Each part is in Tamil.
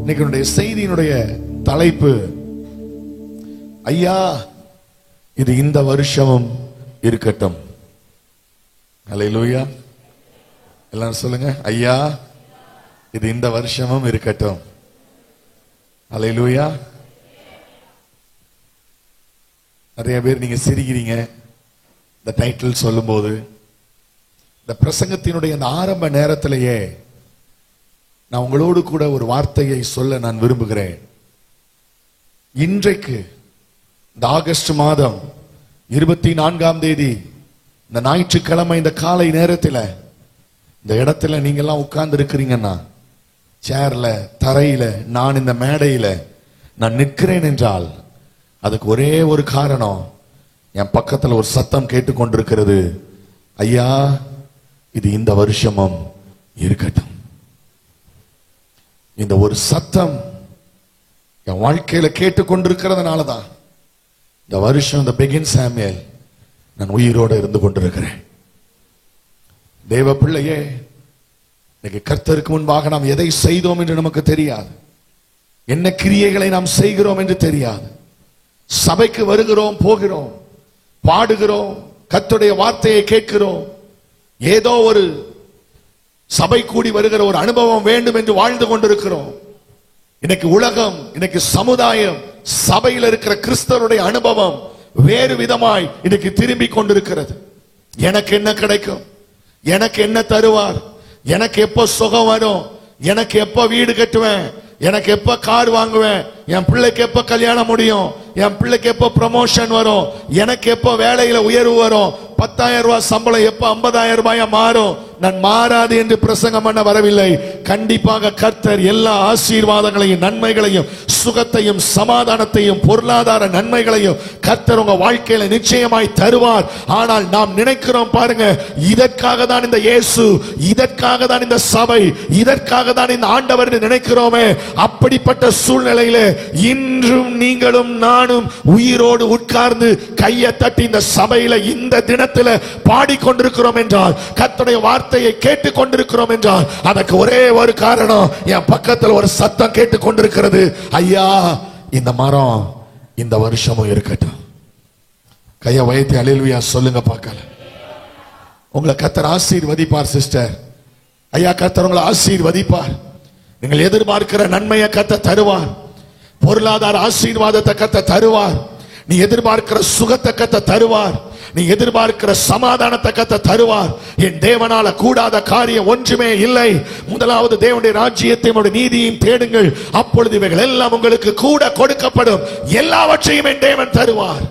இன்னைக்கு செய்தியினுடைய தலைப்பு, ஐயா இது இந்த வருஷமும் இருக்கட்டும். அல்லேலூயா. எல்லாரும் சொல்லுங்க, ஐயா இது இந்த வருஷமும் இருக்கட்டும். அல்லேலூயா. நிறைய பேர் நீங்க சிரிக்கிறீங்க இந்த டைட்டில் சொல்லும் போது. இந்த பிரசங்கத்தினுடைய அந்த ஆரம்ப நேரத்திலேயே நான் உங்களோடு கூட ஒரு வார்த்தையை சொல்ல நான் விரும்புகிறேன். இன்றைக்கு இந்த ஆகஸ்ட் மாதம் 24ஆம் தேதி இந்த ஞாயிற்றுக்கிழமை இந்த காலை நேரத்தில் இந்த இடத்துல நீங்க எல்லாம் உட்கார்ந்து இருக்கிறீங்கன்னா, சேர்ல தரையில நான் இந்த மேடையில நான் நிற்கிறேன் என்றால் அதுக்கு ஒரே ஒரு காரணம், என் பக்கத்துல ஒரு சத்தம் கேட்டுக்கொண்டிருக்கிறது, ஐயா இது இந்த வருஷமும் இருக்கட்டும். இந்த ஒரு சத்தம் என் வாழ்க்கையில கேட்டுக்கொண்டிருக்கிறதுனாலதான் இந்த வருஷம் இந்த பிகின் சாமுவேல் நான் உயிரோடு இருந்து கொண்டிருக்கிறேன். தேவ பிள்ளையே, இன்னைக்கு கர்த்தருக்கு முன்பாக நாம் எதை செய்தோம் என்று நமக்கு தெரியாது, என்ன கிரியைகளை நாம் செய்கிறோம் என்று தெரியாது. சபைக்கு வருகிறோம், போகிறோம், பாடுகிறோம், கர்த்தருடைய வார்த்தையை கேட்கிறோம், ஏதோ ஒரு சபை கூடி வருகிற ஒரு அனுபவம் வேண்டும் என்று வாழ்ந்து கொண்டிருக்கிறோம். இன்னைக்கு உலகம், இன்னைக்கு சமுதாயம், சபையில் இருக்கிற கிறிஸ்தவருடைய அனுபவம் வேறு விதமாய் இன்னைக்கு திரும்பி கொண்டிருக்கிறது. எனக்கு என்ன கிடைக்கும், எனக்கு என்ன தருவார், எனக்கு எப்ப சுகம் வரும், எனக்கு எப்ப வீடு கட்டுவேன், எனக்கு எப்ப கார் வாங்குவேன், என் பிள்ளைக்கு எப்ப கல்யாணம் முடியும், என் பிள்ளைக்கு எப்ப ப்ரமோஷன் வரும், எனக்கு எப்ப வேலையில உயர்வு வரும், 10,000 ரூபாய் சம்பளம் எப்ப 50,000 ரூபாயா மாறும். நான் மாறாது என்று பிரசங்கம் பண்ண வரவில்லை. கண்டிப்பாக கர்த்தர் எல்லா ஆசீர்வாதங்களையும், நன்மைகளையும், சுகத்தையும், சமாதானத்தையும், பொருளாதார நன்மைகளையும் கர்த்தர் உங்க வாழ்க்கையில நிச்சயமாய் தருவார். ஆனால் நாம் நினைக்கிறோம் பாருங்க, இதற்காக தான் இந்த இயேசு, இதற்காக தான் இந்த சபை, இதற்காக தான் இந்த ஆண்டவர் நினைக்கிறோமே. அப்படிப்பட்ட சூழ்நிலையில இன்றும் நீங்களும் நானும் உயிரோடு உட்கார்ந்து கையை தட்டி இந்த சபையில இந்த தினத்தில் பாடிக்கொண்டிருக்கிறோம் என்றால், கர்த்தருடைய வார்த்தையை கேட்டுக் கொண்டிருக்கிறோம் என்றால், அதற்கு ஒரே ஒரு காரணம், என் பக்கத்தில் ஒரு சத்தம் கேட்டுக் கொண்டிருக்கிறது, ஐயா இந்த மரம் இந்த வருஷமும் இருக்கட்டும். கையை வைத்து அல்லேலூயா சொல்லுங்க பார்க்கலாம். உங்களை கர்த்தர் ஆசீர்வதிப்பார் சிஸ்டர். ஐயா கர்த்தர் உங்களை ஆசீர்வதிப்பார். நீங்கள் எதிர்பார்க்கிற நன்மையை கர்த்தர் தருவார். பொருளாதார ஆசீர்வாதத்தை கர்த்தர் தருவார். நீ எதிர்பார்க்கிற சுகத்தை கர்த்தர் தருவார். நீ எதிர்பார்க்கிற சமாதானத்தை கர்த்தர் தருவார். என் தேவனால கூடாத காரியம் ஒன்றுமே இல்லை. முதலாவது தேவனுடைய ராஜ்யத்தையும் அவருடைய நீதியையும் தேடுங்கள், அப்பொழுது இவைகள் எல்லாம் உங்களுக்கு கூட கொடுக்கப்படும். எல்லாவற்றையும் என் தேவன் தருவார்.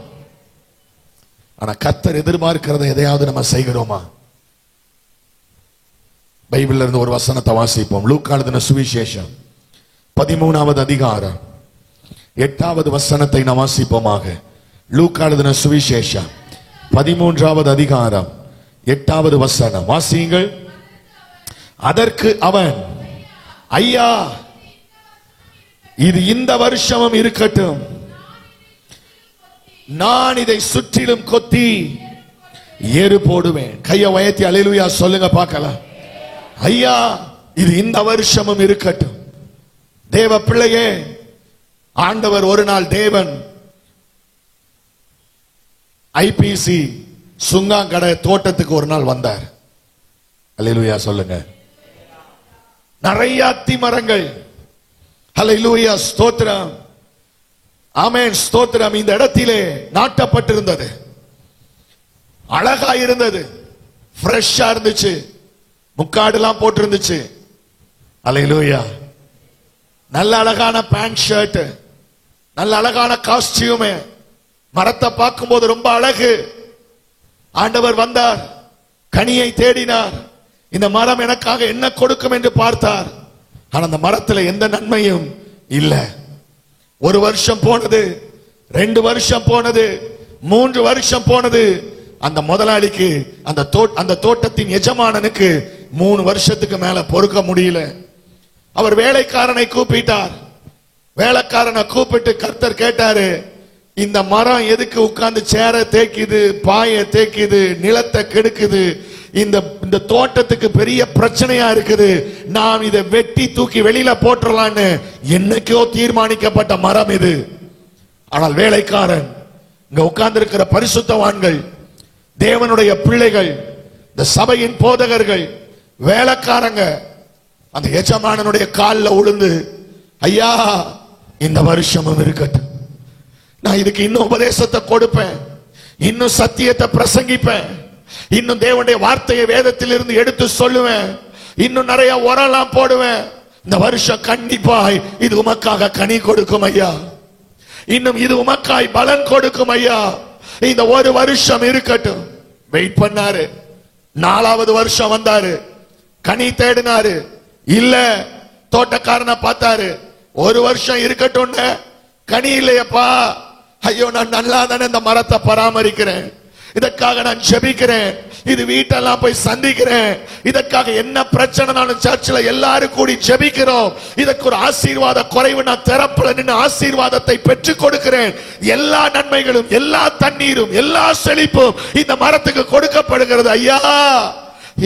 ஆனா கர்த்தர் எதிர்பார்க்கிறத எதையாவது நம்ம செய்கிறோமா? பைபிள்ல இருந்து ஒரு வசனத்தை வாசிப்போம். லூக்கா எழுதின சுவிசேஷம் 13வது அதிகாரம் 8வது வசனத்தை நாம் வாசிப்போமாக. லூக்கா எழுதின சுவிசேஷம் 13வது அதிகாரம் 8வது வசனம் வாசியுங்கள். அதற்கு அவன், ஐயா இது இந்த வருஷமும் இருக்கட்டும், நான் இதை சுற்றிலும் கொத்தி ஏறு போடுவேன். கையை உயர்த்தி அல்லேலூயா சொல்லுங்க பார்க்கலாம். ஐயா இது இந்த வருஷமும் இருக்கட்டும். தேவ பிள்ளையே, ஆண்டவர் ஒரு நாள் தேவன் ஐபிசி சுங்காங்கடை தோட்டத்துக்கு ஒரு நாள் வந்தார். அல்லேலூயா சொல்லுங்க. நிறைய அத்தி மரங்கள், அல்லேலூயா ஸ்தோத்திரம், ஆமென் ஸ்தோத்திரம், இந்த இடத்திலே நாட்டப்பட்டிருந்தது. அழகா இருந்தது, ஃப்ரெஷ்ஷா இருந்துச்சு, முக்காடுலாம் போட்டு இருந்துச்சு. அல்லேலூயா. நல்ல அழகான பேண்ட் ஷர்ட், நல்ல அழகான காஸ்டியூம், மரத்தை பார்க்கும் போது ரொம்ப அழகு. ஆண்டவர் வந்தார், கனியை தேடினார். இந்த மரம் எனக்காக என்ன கொடுக்கும் என்று பார்த்தார். ஆனா அந்த மரத்துல எந்த நன்மையும் இல்ல. 1 வருஷம் போனது, 2 வருஷம் போனது, 3 வருஷம் போனது. அந்த முதலாளிக்கு, அந்த தோட்டத்தின் எஜமானனுக்கு 3 வருஷத்துக்கு மேல பொறுக்க முடியல. அவர் வேலைக்காரனை கூப்பிட்டார். வேலைக்காரனை கூப்பிட்டு கர்த்தர் கேட்டாரு, இந்த மரம் எதுக்கு உட்கார்ந்து சேர தேய்க்குது, பாய தேய்க்குது, நிலத்தை கெடுக்குது, இந்த தோட்டத்துக்கு பெரிய பிரச்சனையா இருக்குது, நாம் இதை வெட்டி தூக்கி வெளியில போட்டுறலான்னு என்னைக்கோ தீர்மானிக்கப்பட்ட மரம் இது. ஆனால் வேலைக்காரன், இங்க உட்கார்ந்து இருக்கிற பரிசுத்தவான்கள், தேவனுடைய பிள்ளைகள், இந்த சபையின் போதகர்கள், வேலைக்காரங்க அந்த எஜமானனுடைய காலில் விழுந்து, ஐயா இந்த வருஷமும் இருக்கட்டும், நான் இதுக்கு இன்னும் உபதேசத்தை கொடுப்பேன், இன்னும் சத்தியத்தை பிரசங்கிப்பேன், இன்னும் தேவனுடைய வார்த்தையை வேதத்தில் இருந்து எடுத்து சொல்லுவேன், இன்னும் நிறைய உரலாம் போடுவேன், இந்த வருஷம் கண்டிப்பாய் இது உமக்காக கனி கொடுக்கும் ஐயா, இன்னும் இது உமக்காய் பலன் கொடுக்கும் ஐயா, இந்த ஒரு வருஷம் இருக்கட்டும். வெயிட் பண்ணாரு. 4வது வருஷம் வந்தாரு, கனி தேடினாரு, இல்ல. தோட்டக்காரனை பார்த்தாரு, ஒரு வருஷம் இருக்கட்டும், கனி இல்லையப்பா. ஐயோ, நான் நல்லா தானே இந்த மரத்தை பராமரிக்கிறேன், இதற்காக நான் ஜெபிக்கிறேன், இது வீட்டெல்லாம் போய் சந்திக்கிறேன், இதற்காக என்ன பிரச்சனைனாலும் சர்ச்சில் எல்லாரும் கூடி ஜெபிக்கிறோம், இதற்கு ஒரு ஆசீர்வாத குறைவு, நான் திறப்புல நின்று ஆசீர்வாதத்தை பெற்றுக் கொடுக்கிறேன், எல்லா நன்மைகளும் எல்லா தண்ணீரும் எல்லா செழிப்பும் இந்த மரத்துக்கு கொடுக்கப்படுகிறது ஐயா,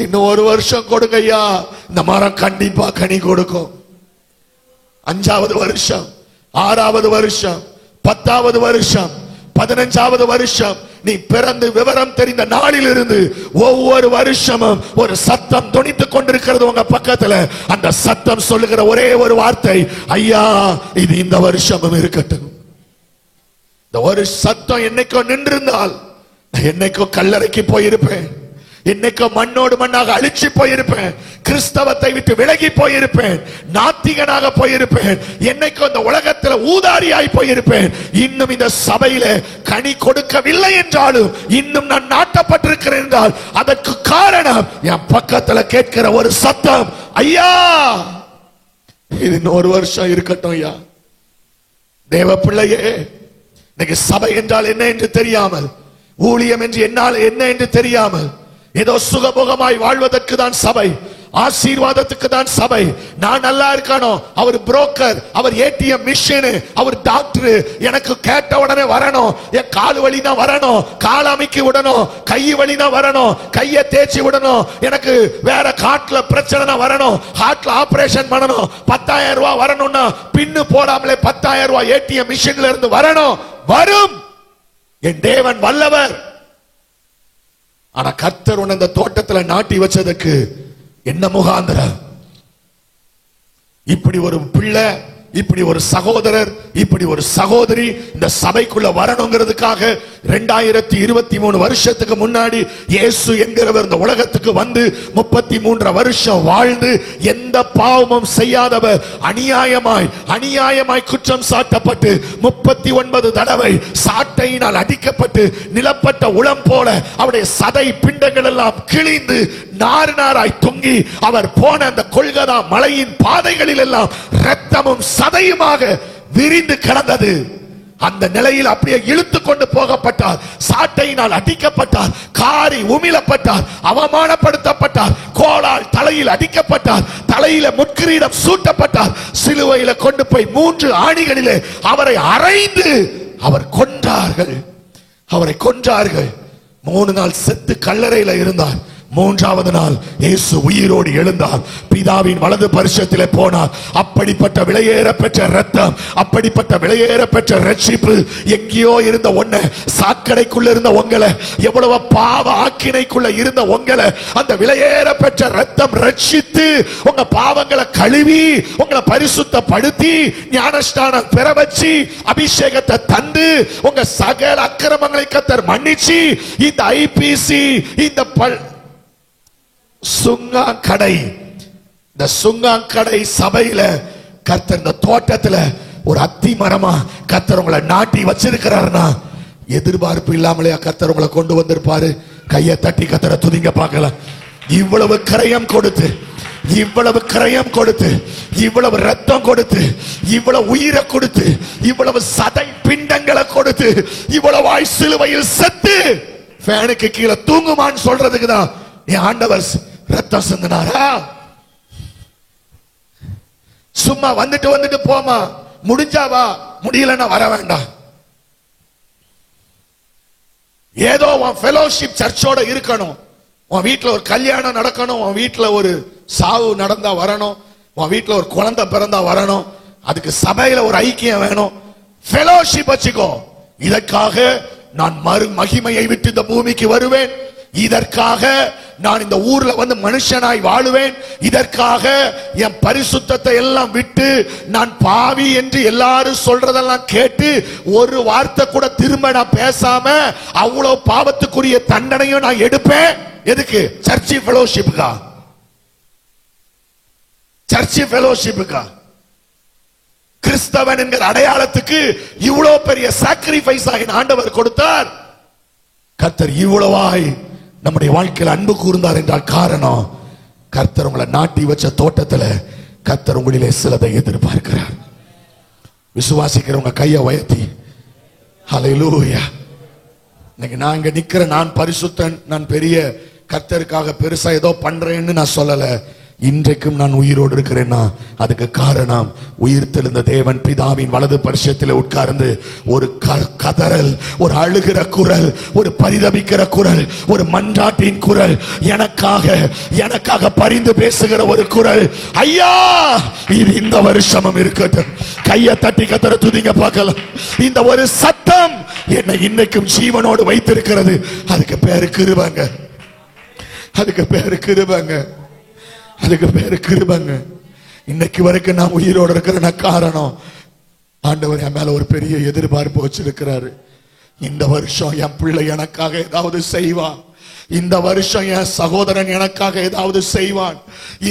இன்னும் ஒரு வருஷம் கொடுங்க ஐயா, இந்த மரம் கண்டிப்பா கனி கொடுக்கும். 5வது வருஷம், 6வது வருஷம், 10வது வருஷம், 15வது வருஷம், நீ பிறந்து விவரம் தெரிந்த நாளில் இருந்து ஒவ்வொரு வருஷமும் ஒரு சத்தம் தொனித்துக் கொண்டிருக்கிறது உங்க பக்கத்துல. அந்த சத்தம் சொல்லுகிற ஒரே ஒரு வார்த்தை, ஐயா இது இந்த வருஷமும் இருக்கட்டும். இந்த ஒரு சத்தம் என்னைக்கோ நின்றிருந்தால் என்னைக்கோ கல்லறைக்கு போயிருப்பேன், என்னைக்கோ மண்ணோடு மண்ணாக அழிச்சு போயிருப்பேன், கிறிஸ்தவத்தை விட்டு விலகி போயிருப்பேன், நாத்திகனாக போயிருப்பேன், என்னைக்கோ இந்த உலகத்தில் ஊதாரியாய் போயிருப்பேன். இன்னும் இந்த சபையில கனி கொடுக்கவில்லை என்றாலும் இன்னும் நான் நாட்டப்பட்டிருக்கிறேன் என்றால் அதற்கு காரணம் என் பக்கத்துல கேட்கிற ஒரு சத்தம், ஐயா இது இன்னொரு வருஷம் இருக்கட்டும் ஐயா. தேவ பிள்ளையே, இன்னைக்கு சபை என்றால் என்ன என்று தெரியாமல், ஊழியம் என்று என்னால் என்ன என்று தெரியாமல், ஏதோ சுகபோகமாய் வாழ்வதற்கு தான் சபை, ஆசீர்வாதத்துக்கு தான் சபை, நான் நல்லா இருக்கணும், அவர் புரோக்கர், அவர் ஏடிஎம் மிஷின், அவர் டாக்டர், எனக்கு கேட்ட உடனே வரணும், என் கால் வலி தான் வரணும், கால் அமைக்கி விடணும், கை வலி தான் வரணும், கையை தேய்ச்சி விடணும், எனக்கு வேற காட்டுல பிரச்சனை வரணும், ஹார்ட்ல ஆபரேஷன் பண்ணணும், 10,000 ரூபாய் வரணும்னா பின்னு போடாமலே 10,000 ரூபாய் ஏடிஎம் மிஷின்ல இருந்து வரணும். வரும், என் தேவன் வல்லவர். ஆனா கர்த்தர் உன்னை இந்த தோட்டத்துல நாட்டி வச்சதுக்கு என்ன முகாந்திரம்? இப்படி ஒரு பிள்ளை, இப்படி ஒரு சகோதரர், இப்படி ஒரு சகோதரி இந்த சபைக்குள்ள வரணுங்கிறதுக்காக 2023 வருஷத்துக்கு முன்னாடி இயேசு என்கிறவர் இந்த உலகத்துக்கு வந்து 33 வருஷம் வாழ்ந்து எந்த பாவமும் செய்யாதவர் அநியாயமாய் குற்றம் சாட்டப்பட்டு 39 தடவை சாட்டையினால் அடிக்கப்பட்டு நிலப்பட்ட உளம் போல அவருடைய சதை பிண்டங்கள் எல்லாம் கிழிந்து நாராய் தொங்கி அவர் போன அந்த கொல்கதா மலையின் பாதைகளில் எல்லாம் இரத்தமும் சதையுமாக விரிந்து கிடந்தது. அந்த நிலையில் அப்படியே இழுத்து கொண்டு போகப்பட்டார், சாட்டையினால் அடிக்கப்பட்டார், காரி உமிழப்பட்டார், அவமானப்படுத்தப்பட்டார், கோலால் தலையில் அடிக்கப்பட்டார், தலையில முட்கிரீடம் சூட்டப்பட்டார், சிலுவையில கொண்டு போய் 3 ஆணிகளிலே அவரை அறைந்து அவரை கொன்றார்கள். 3 நாள் செத்து கல்லறையில இருந்தார். 3வது நாள் இயேசு உயிரோடு எழுந்தார், பிதாவின் வலது பரிசத்திலே போனார். அப்படிப்பட்ட விலையேற பெற்ற இரத்தம், அப்படிப்பட்ட விலையேற பெற்ற ரட்சிப்பு எங்கேயோ இருந்த ஒன்ன, சாக்கடைக்குள்ள இருந்த உங்களை, எவ்வளவு பாவ ஆக்கினைக்குள்ள இருந்த உங்களை அந்த விலையேற பெற்ற இரத்தம் ரட்சித்து உங்க பாவங்களை கழுவி உங்களை பரிசுத்தப்படுத்தி ஞானஸ்நானம் பெற வச்சு அபிஷேகத்தை தந்து உங்க சகல அக்கிரமங்களை கர்த்தர் மன்னிச்சு இந்த ஐபிசி இந்த சுங்காங்கடை சபையில கர்த்தர் இந்த தோட்டத்துல ஒரு அத்தி மரமா கர்த்தர் உங்களை நாட்டி வச்சிருக்கிறாருன்னா எதிர்பார்ப்பு இல்லாமலையா கர்த்தர் உங்களை கொண்டு வந்திருப்பாரு. கையை தட்டி கர்த்தரை துதிங்க பார்க்கலாம். இவ்வளவு கிரயம் கொடுத்து, இவ்வளவு ரத்தம் கொடுத்து, இவ்வளவு உயிரை கொடுத்து, இவ்வளவு சதை பிண்டங்களை கொடுத்து, இவ்வளவு சிலுவையில் செத்து ஃபேனுக்கு கீழே தூங்குமான்னு சொல்றதுக்கு தான் நீ ஆண்டவர் ரத்தம் சிந்தினாரா? சும்மா வந்துட்டு போமா, முடிஞ்சாவா, முடியலன்னா வர வேண்டாம். ஏதோ ஃபெலோஷிப் சர்ச்சோட இருக்கணும், உன் வீட்டுல ஒரு கல்யாணம் நடக்கணும், உன் வீட்டுல ஒரு சாவு நடந்தா வரணும், உன் வீட்டுல ஒரு குழந்தை பிறந்தா வரணும், அதுக்கு சபையில ஒரு ஐக்கியம் வேணும், ஃபெலோஷிப் வச்சுக்கோ. இதற்காக நான் மகிமையை விட்டு இந்த பூமிக்கு வருவேன், இதற்காக நான் இந்த ஊர்ல வந்து மனுஷனாய் வாழுவேன், இதற்காக என் பரிசுத்தத்தை எல்லாம் விட்டு நான் பாவி என்று எல்லாரும் சொல்றதெல்லாம் கேட்டு ஒரு வார்த்தை கூட திரும்ப நான் பேசாம அவ்வளவு பாவத்துக்குரிய தண்டனையும் நான் எடுப்பேன். எதுக்கு? சர்ச்சி ஃபெலோஷிப்புக்கா? சர்ச்சி ஃபெலோஷிப்புக்கா? கிறிஸ்தவன் என்கிற அடையாளத்துக்கு இவ்வளவு பெரிய சாக்ரிஃபைஸ் ஆகி ஆண்டவர் கொடுத்தார். கர்த்தர் இவ்வளவாய் நம்முடைய வாழ்க்கையில் அன்பு கூர்ந்தார் என்றால் காரணம், கர்த்தர் உங்களை நாட்டி வச்ச தோட்டத்தில் கர்த்தர் உங்களிலே சிலதை எதிர்பார்க்கிறார். விசுவாசிக்கிறவங்க கையை உயர்த்தி ஹல்லேலூயா. இன்னைக்கு நான் இங்க நிக்கிற, நான் பரிசுத்தன், நான் பெரிய கர்த்தருக்காக பெருசா ஏதோ பண்றேன்னு நான் சொல்லல. இன்றைக்கும் நான் உயிரோடு இருக்கிறேன்னா அதுக்கு காரணம் உயிர்த்தெழுந்த தேவன் பிதாவின் வலது பரிசத்தில் உட்கார்ந்து ஒரு கதறல், ஒரு அழுகிற குரல், ஒரு பரிதபிக்கிற குரல், ஒரு மன்றாட்டின் குரல், எனக்காக பரிந்து பேசுகிற ஒரு குரல். ஐயா, இது இந்த வருஷமும் இருக்கட்டும். கையை தட்டி கத்தர துதிங்க பார்க்கலாம். இந்த ஒரு சத்தம் என்னை இன்னைக்கும் ஜீவனோடு வைத்திருக்கிறது. அதுக்கு பேரு கிருபைங்க. அதுக்கு பேரு கிருபைங்க. அதுக்கு பேரு கிருபைங்க. இன்னைக்கு வரைக்கும் நான் உயிரோடு இருக்கிற காரணம் ஆண்டவர் என் மேல ஒரு பெரிய எதிர்பார்ப்பு வச்சிருக்கிறாரு. இந்த வருஷம் என் பிள்ளை எனக்காக ஏதாவது செய்வான், இந்த வருஷம் என் சகோதரன் எனக்காக ஏதாவது செய்வான்,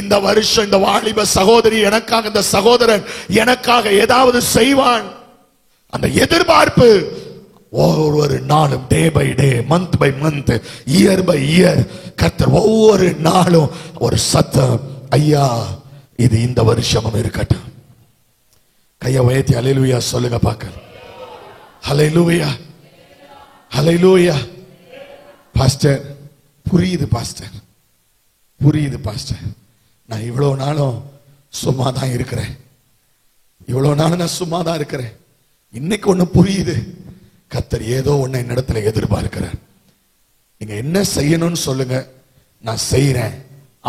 இந்த வருஷம் இந்த வாலிப சகோதரி எனக்காக, இந்த சகோதரன் எனக்காக ஏதாவது செய்வான். அந்த எதிர்பார்ப்பு ஒவ்வொரு நாளும், day by day, month by month, year by year, கர்த்தர் ஒவ்வொரு நாளும் ஒரு சத்தம், ஐயா இது இந்த வருஷமும் இருக்கட்டும். கையை உயர்த்தி ஹல்லேலூயா சொல்லுங்க பார்க்க. ஹல்லேலூயா, ஹல்லேலூயா. பாஸ்டர் புரியுது, பாஸ்டர் புரியுது பாஸ்டர். நான் இவ்வளவு நாளும் சும்மா தான் இருக்கிறேன், இவ்வளவு நாளும் நான் சும்மா தான் இருக்கிறேன். இன்னைக்கு ஒண்ணு புரியுது, கர்த்தர் ஏதோ ஒண்ணு என்னிடத்துல எதிர்பார்க்கிறார். நீங்க என்ன செய்யணும்னு சொல்லுங்க, நான் செய்யறேன்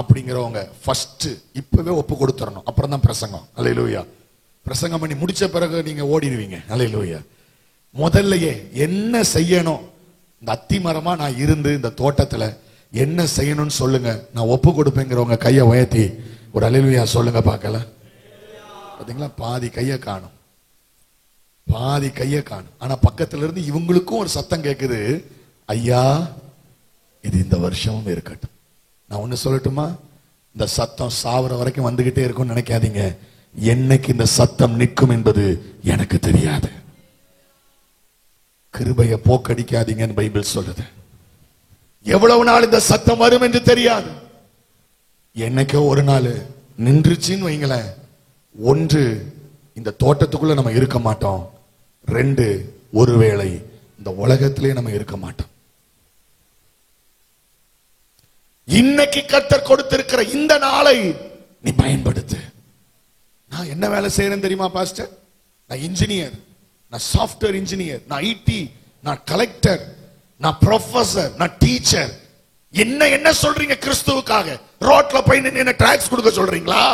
அப்படிங்கிறவங்க ஃபர்ஸ்ட் இப்பவே ஒப்பு கொடுத்துறணும். அப்புறம் தான் பிரசங்கம். ஹல்லேலூயா. பிரசங்கம் பண்ணி முடிச்ச பிறகு நீங்க ஓடிடுவீங்க. ஹல்லேலூயா. முதல்லயே என்ன செய்யணும், இந்த அத்திமரமா நான் இருந்து இந்த தோட்டத்துல என்ன செய்யணும்னு சொல்லுங்க, நான் ஒப்பு கொடுப்பேங்கிறவங்க கையை உயர்த்தி ஒரு ஹல்லேலூயா சொல்லுங்க பார்க்கலாம். பாத்தீங்களா, பாதி கையை காணும், பாதி கையை காணும். ஆனா பக்கத்துல இருந்து இவங்களுக்கும் ஒரு சத்தம் கேக்குது, ஐயா இது இந்த வருஷமும் இருக்கட்டும். நான் ஒண்ணு சொல்லட்டுமா, இந்த சத்தம் சாவர வரைக்கும் வந்துகிட்டே இருக்கும்னு நினைக்காதீங்க. என்னைக்கு இந்த சத்தம் நிற்கும் என்பது எனக்கு தெரியாது. கிருபையை போக்கடிக்காதீங்கன்னு பைபிள் சொல்லுது. எவ்வளவு நாள் இந்த சத்தம் வரும் என்று தெரியாது. என்னைக்கோ ஒரு நாள் நின்றுச்சின்னு வைங்களேன். ஒன்று, இந்த தோட்டத்துக்குள்ள நம்ம இருக்க மாட்டோம். ரெண்டு, ஒருவேளை இந்த உலகத்திலே நம்ம இருக்க மாட்டோம். இன்னைக்கு கர்த்தர் கொடுத்திருக்கிற இந்த நாளை நீ பயன்படுத்து. நான் என்ன வேலை செய்யறேன்னு தெரியுமா பாஸ்டர்? நான் இன்ஜினியர், நான் சாஃப்ட்வேர் இன்ஜினியர், நான் ஐடி, நான் கலெக்டர், நான் ப்ரொஃபசர், நான் டீச்சர். என்ன சொல்றீங்க கிறிஸ்துவுக்காக? ரோட்ல போய் நின்னு டாக்ஸ் கொடுக்க சொல்றீங்களா?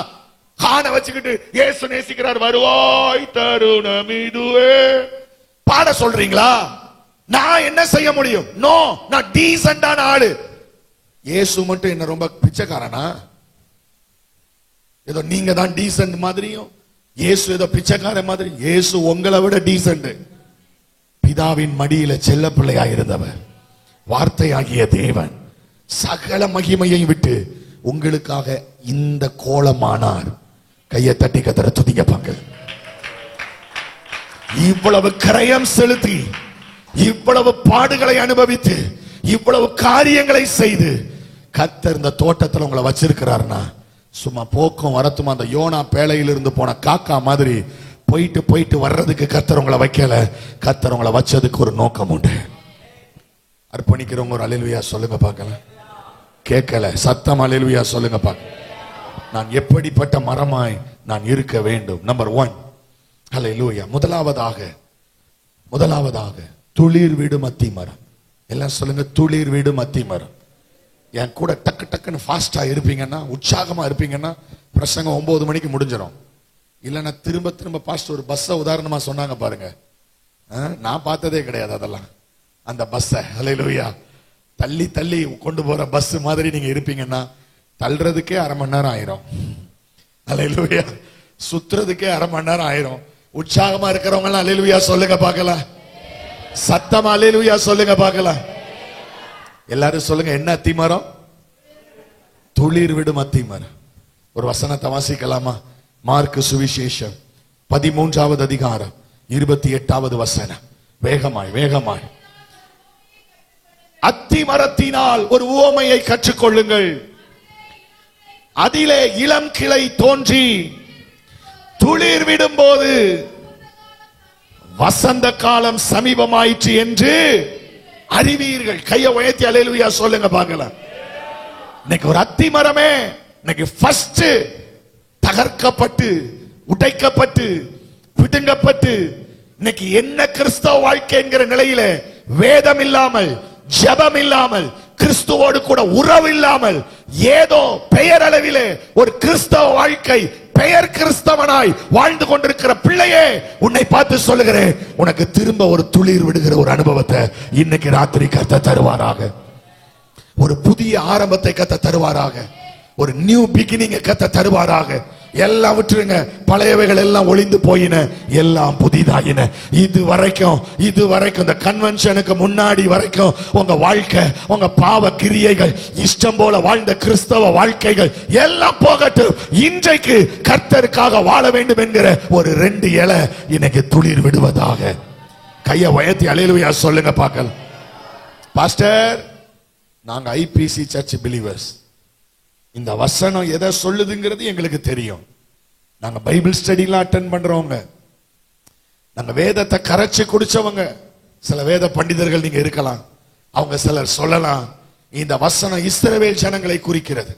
காண வச்சுக்கிட்டு இயேசு நேசிக்கிறார் வருவாய் தருணம் இதுவே பாட சொல்றீங்களா? நான் என்ன செய்ய முடியும்? நோ, நான் டீசென்டான ஆளு. இயேசு மட்டும் என்ன ரொம்ப பிச்சைக்காரனா? ஏதோ நீங்க தான் டீசென்ட் மாதிரியும், இயேசு ஏதோ பிச்சைக்கார மாதிரி. இயேசு உங்களை விட டீசென்ட். பிதாவின் மடியில செல்ல பிள்ளையா இருந்தவர், வார்த்தையாகிய தேவன் சகல மகிமையை விட்டு உங்களுக்காக இந்த கோலமானார். கையை தட்டி கத்தர துதிங்க பாக்க. இவ்வளவு கரையம் செலுத்தி, இவ்வளவு பாடுகளை அனுபவித்து, இவ்வளவு காரியங்களை செய்து கர்த்தர் இந்த தோட்டத்தில் உங்களை வச்சிருக்கிறார்னா, சும்மா போக்கும் வரத்துமா அந்த யோனா பேழையிலிருந்து போன காக்கா மாதிரி போயிட்டு போயிட்டு வர்றதுக்கு கர்த்தர் உங்களை வைக்கல. கர்த்தர் உங்களை வச்சதுக்கு ஒரு நோக்கம் உண்டு. அர்ப்பணிக்கிறவங்க ஒரு அல்லேலூயா சொல்லுங்க பார்க்கலாம். கேட்கல சத்தம் அல்லேலூயா சொல்லுங்க பார்க்கலாம். நான் எப்படிப்பட்ட மரமாய் நான் இருக்க வேண்டும்? நம்பர் 1 அல்லேலூயா. முதலாவதாக துளிர் விடும் அத்தி மரம். எல்லாம் சொல்லுங்க, துளிர் விடும் அத்தி மரம். என் கூட டக்கு டக்குன்னு ஃபாஸ்டா இருப்பீங்கன்னா, உற்சாகமா இருப்பீங்கன்னா பிரசங்கம் 9 மணிக்கு முடிஞ்சிடும். இல்லைன்னா திரும்ப திரும்ப பாஸ்டர் ஒரு பஸ்ஸை உதாரணமா சொன்னாங்க பாருங்க. நான் பார்த்ததே கிடையாது அதெல்லாம். அந்த பஸ்ஸை ஹல்லேலூயா தள்ளி தள்ளி கொண்டு போற பஸ் மாதிரி நீங்க இருப்பீங்கன்னா தள்ளுறதுக்கே அரை மணி நேரம் ஆயிரும். ஹல்லேலூயா சுத்துறதுக்கே அரை மணி நேரம் ஆயிரும். உற்சாகமா இருக்கிறவங்க எல்லாம் ஹல்லேலூயா சொல்லுங்க பார்க்கலாம். சத்தமா ஹல்லேலூயா சொல்லுங்க பார்க்கலாம். எல்லாரும் சொல்லுங்க, என்ன அத்திமரம்? துளிர் விடும் அத்திமரம். ஒரு வசனத்தை வாசிக்கலாமா? மார்க்கு சுவிசேஷம் 13வது அதிகாரம் 28வது வசனம். வேகமாய் வேகமாய். அத்தி மரத்தினால் ஒரு உவமையை கற்றுக்கொள்ளுங்கள். அதிலே இளம் கிளை தோன்றி துளிர் விடும் போது வசந்த காலம் சமீபமாயிற்று என்று அறிவீர்கள். கையை உயர்த்தி அல்லேலூயா சொல்லுங்க பார்க்கலாம். இன்னைக்கு ஒரு அத்தி மரமே இன்னைக்கு ஃபர்ஸ்ட் தகர்க்கப்பட்டு உடைக்கப்பட்டு பிடுங்கப்பட்டு இன்னைக்கு என்ன கிறிஸ்தவ வாழ்க்கை என்கிற நிலையில வேதம் இல்லாமல், ஜெபம் இல்லாமல், கிறிஸ்துவோடு கூட உறவு இல்லாமல், ஏதோ பெயரளவிலே ஒரு கிறிஸ்தவ வாழ்க்கை, பெயர் கிறிஸ்தவனாய் வாழ்ந்து கொண்டிருக்கிற பிள்ளையே, உன்னை பார்த்து சொல்லுகிறேன், உனக்கு திரும்ப ஒரு துளிர் விடுகிற ஒரு அனுபவத்தை இன்னைக்கு ராத்திரி கர்த்தர் தருவாராக. ஒரு புதிய ஆரம்பத்தை கர்த்தர் தருவாராக. ஒரு நியூ பிகினிங் கர்த்தர் தருவாராக. எல்லாம் விட்டுருங்க, பழையவைகள் எல்லாம் ஒளிந்து போயின, எல்லாம் புதிதாயின. இது வரைக்கும் இந்த கன்வென்ஷனுக்கு முன்னாடி வரைக்கும் உங்க வாழ்க்கை, உங்க பாவ கிரியைகள், இஷ்டம் போல வாழ்ந்த கிறிஸ்தவ வாழ்க்கைகள் எல்லாம் போகட்டும். இன்றைக்கு கர்த்தருக்காக வாழ வேண்டும் என்கிற ஒரு 2 இலை இன்னைக்கு துளிர் விடுவதாக. கையை உயர்த்தி அல்லேலூயா சொல்லுங்க பார்க்கலாம். பாஸ்டர், நாங்க ஐபிசி சர்ச் பிலீவர்ஸ். இந்த வசனம் எதை சொல்லுதுங்கிறது எங்களுக்கு தெரியும். நாங்க பைபிள் ஸ்டடிலாம் அட்டெண்ட் பண்றவங்க, நாங்க வேதத்தை கரைச்சு குடிச்சவங்க. சில வேத பண்டிதர்கள் நீங்க இருக்கலாம், அவங்க சிலர் சொல்லலாம் இந்த வசனம் இஸ்ரவேல் ஜனங்களை குறிக்கிறது.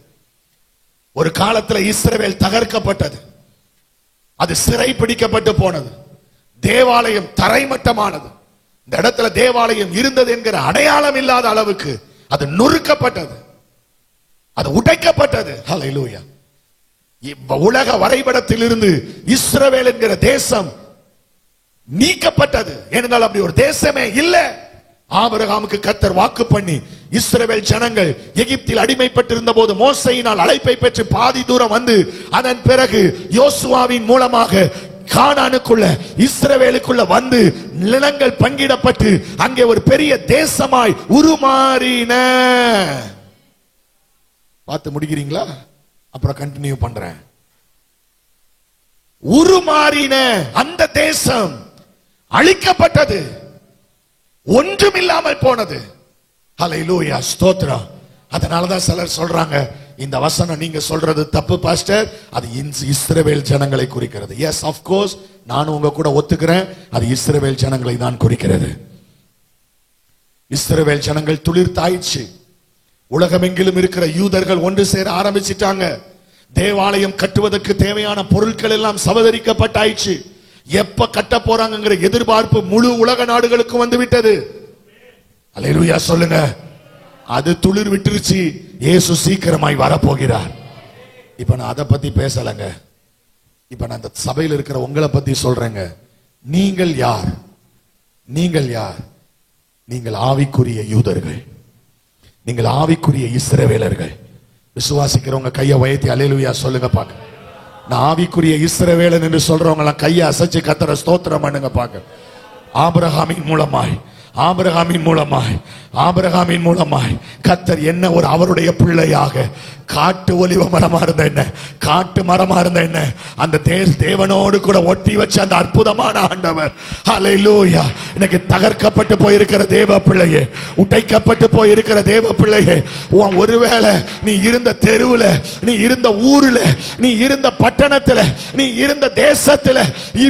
ஒரு காலத்துல இஸ்ரவேல் தகர்க்கப்பட்டது, அது சிறை பிடிக்கப்பட்டு போனது, தேவாலயம் தரைமட்டமானது, இந்த இடத்துல தேவாலயம் இருந்தது என்கிற அடையாளம் இல்லாத அளவுக்கு அது நொறுக்கப்பட்டது, அது உடைக்கப்பட்டது. ஹல்லேலூயா. உலக வரைபடத்தில் இருந்து இஸ்ரவேல் என்கிற தேசம் நீக்கப்பட்டது. ஏனென்றால் அப்படி ஒரு தேசமே இல்ல. ஆபிரகாமுக்கு கர்த்தர் வாக்கு பண்ணி இஸ்ரவேல் ஜனங்கள் எகிப்தில் அடிமைப்பட்டிருந்த போது மோசேயினால் அழைப்பை பெற்று பாதி தூரம் வந்து அதன் பிறகு யோசுவாவின் மூலமாக கானானுக்குள்ள, இஸ்ரவேலுக்குள்ள வந்து நிலங்கள் பங்கிடப்பட்டு அங்கே ஒரு பெரிய தேசமாய் உருமாறின. பார்த்து முடிக்கிறீங்களா? அப்புறம் கண்டினியூ பண்றேன். உருமாறின அந்த தேசம் அழிக்கப்பட்டது, ஒன்றும் இல்லாமல் போனது. ஹல்லேலூயா, ஸ்தோத்திரம். அதனாலதான் சிலர் சொல்றாங்க இந்த வசனம் நீங்க சொல்றது தப்பு பாஸ்டர், அது இஸ்ரவேல் ஜனங்களை குறிக்கிறது. எஸ், ஆஃப் கோர்ஸ், நானும் உங்க கூட ஒத்துக்கிறேன், அது இஸ்ரவேல் ஜனங்களை தான் குறிக்கிறது. இஸ்ரவேல் ஜனங்கள் துளிர்த்தாயிடுச்சு. உலகமெங்கிலும் இருக்கிற யூதர்கள் ஒன்று சேர ஆரம்பிச்சிட்டாங்க. தேவாலயம் கட்டுவதற்கு தேவையான பொருட்கள் எல்லாம் சவதரிக்கப்பட்டாயிடுச்சு. எப்ப கட்ட போறாங்கிற எதிர்பார்ப்பு முழு உலக நாடுகளுக்கும் வந்து விட்டது. அல்லேலூயா சொல்லுங்க. அது துளிர் விட்டுருச்சு. இயேசு சீக்கிரமாய் வரப்போகிறார். இப்ப நான் அதை பத்தி பேசலங்க. இப்ப நான் அந்த சபையில் இருக்கிற உங்களை பத்தி சொல்றேங்க. நீங்கள் யார்? நீங்கள் யார்? நீங்கள் ஆவிக்குரிய யூதர்கள், நீங்கள் ஆவிக்குரிய இஸ்ரவேலர்கள். விசுவாசிக்கிறவங்க கையை உயர்த்தி அல்லேலூயா சொல்லுங்க பாக்க. நான் ஆவிக்குரிய இஸ்ரவேலன் என்று சொல்றவங்க எல்லாம் கையை அசைச்சு கர்த்தரை ஸ்தோத்திரம் பண்ணுங்க பாக்க. ஆபிரகாமின் மூலமாய், ஆபிரகாமின் மூலமாய், ஆபிரகாமின் மூலமாய் கர்த்தர் என்ன ஒரு அவருடைய பிள்ளையாக, காட்டு ஒலிவ மரமா இருந்த என்ன, காட்டு மரமா இருந்த என்ன, அந்த தேவனோடு கூட ஒட்டி வச்ச அந்த அற்புதமான ஆண்டவர். ஹல்லேலூயா. இன்னைக்கு தகர்க்கப்பட்டு போயிருக்கிற தேவ பிள்ளையே, உடைக்கப்பட்டு போயிருக்கிற தேவ பிள்ளையே, ஒருவேளை நீ இருந்த தெருவுல, நீ இருந்த ஊர்ல, நீ இருந்த பட்டணத்துல, நீ இருந்த தேசத்துல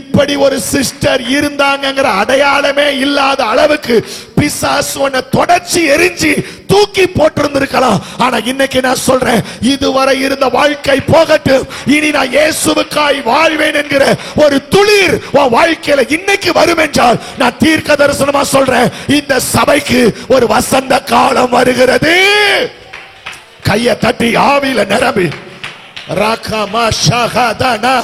இப்படி ஒரு சிஸ்டர் இருந்தாங்கங்கிற அடையாளமே இல்லாத அளவுக்கு பிசாசு உன்னை தொடர்ச்சி எரிஞ்சி தூக்கி போட்டிருந்திருக்கலாம். ஆனா இன்னைக்கு நான் சொல்றேன், இதுவரை இருந்த வாழ்க்கை போகட்டும், இனி நான் இயேசுவுக்காய் வாழ்வேன் என்கிற ஒரு துளிர் உன் வாழ்க்கையில இன்னைக்கு வரும் என்றால், நான் தீர்க்க தரிசனமா சொல்றேன், இந்த சபைக்கு ஒரு வசந்த காலம் வருகிறது. கையை தட்டி ஆவியில நிரம்பி ராகமா ஷஹதனா.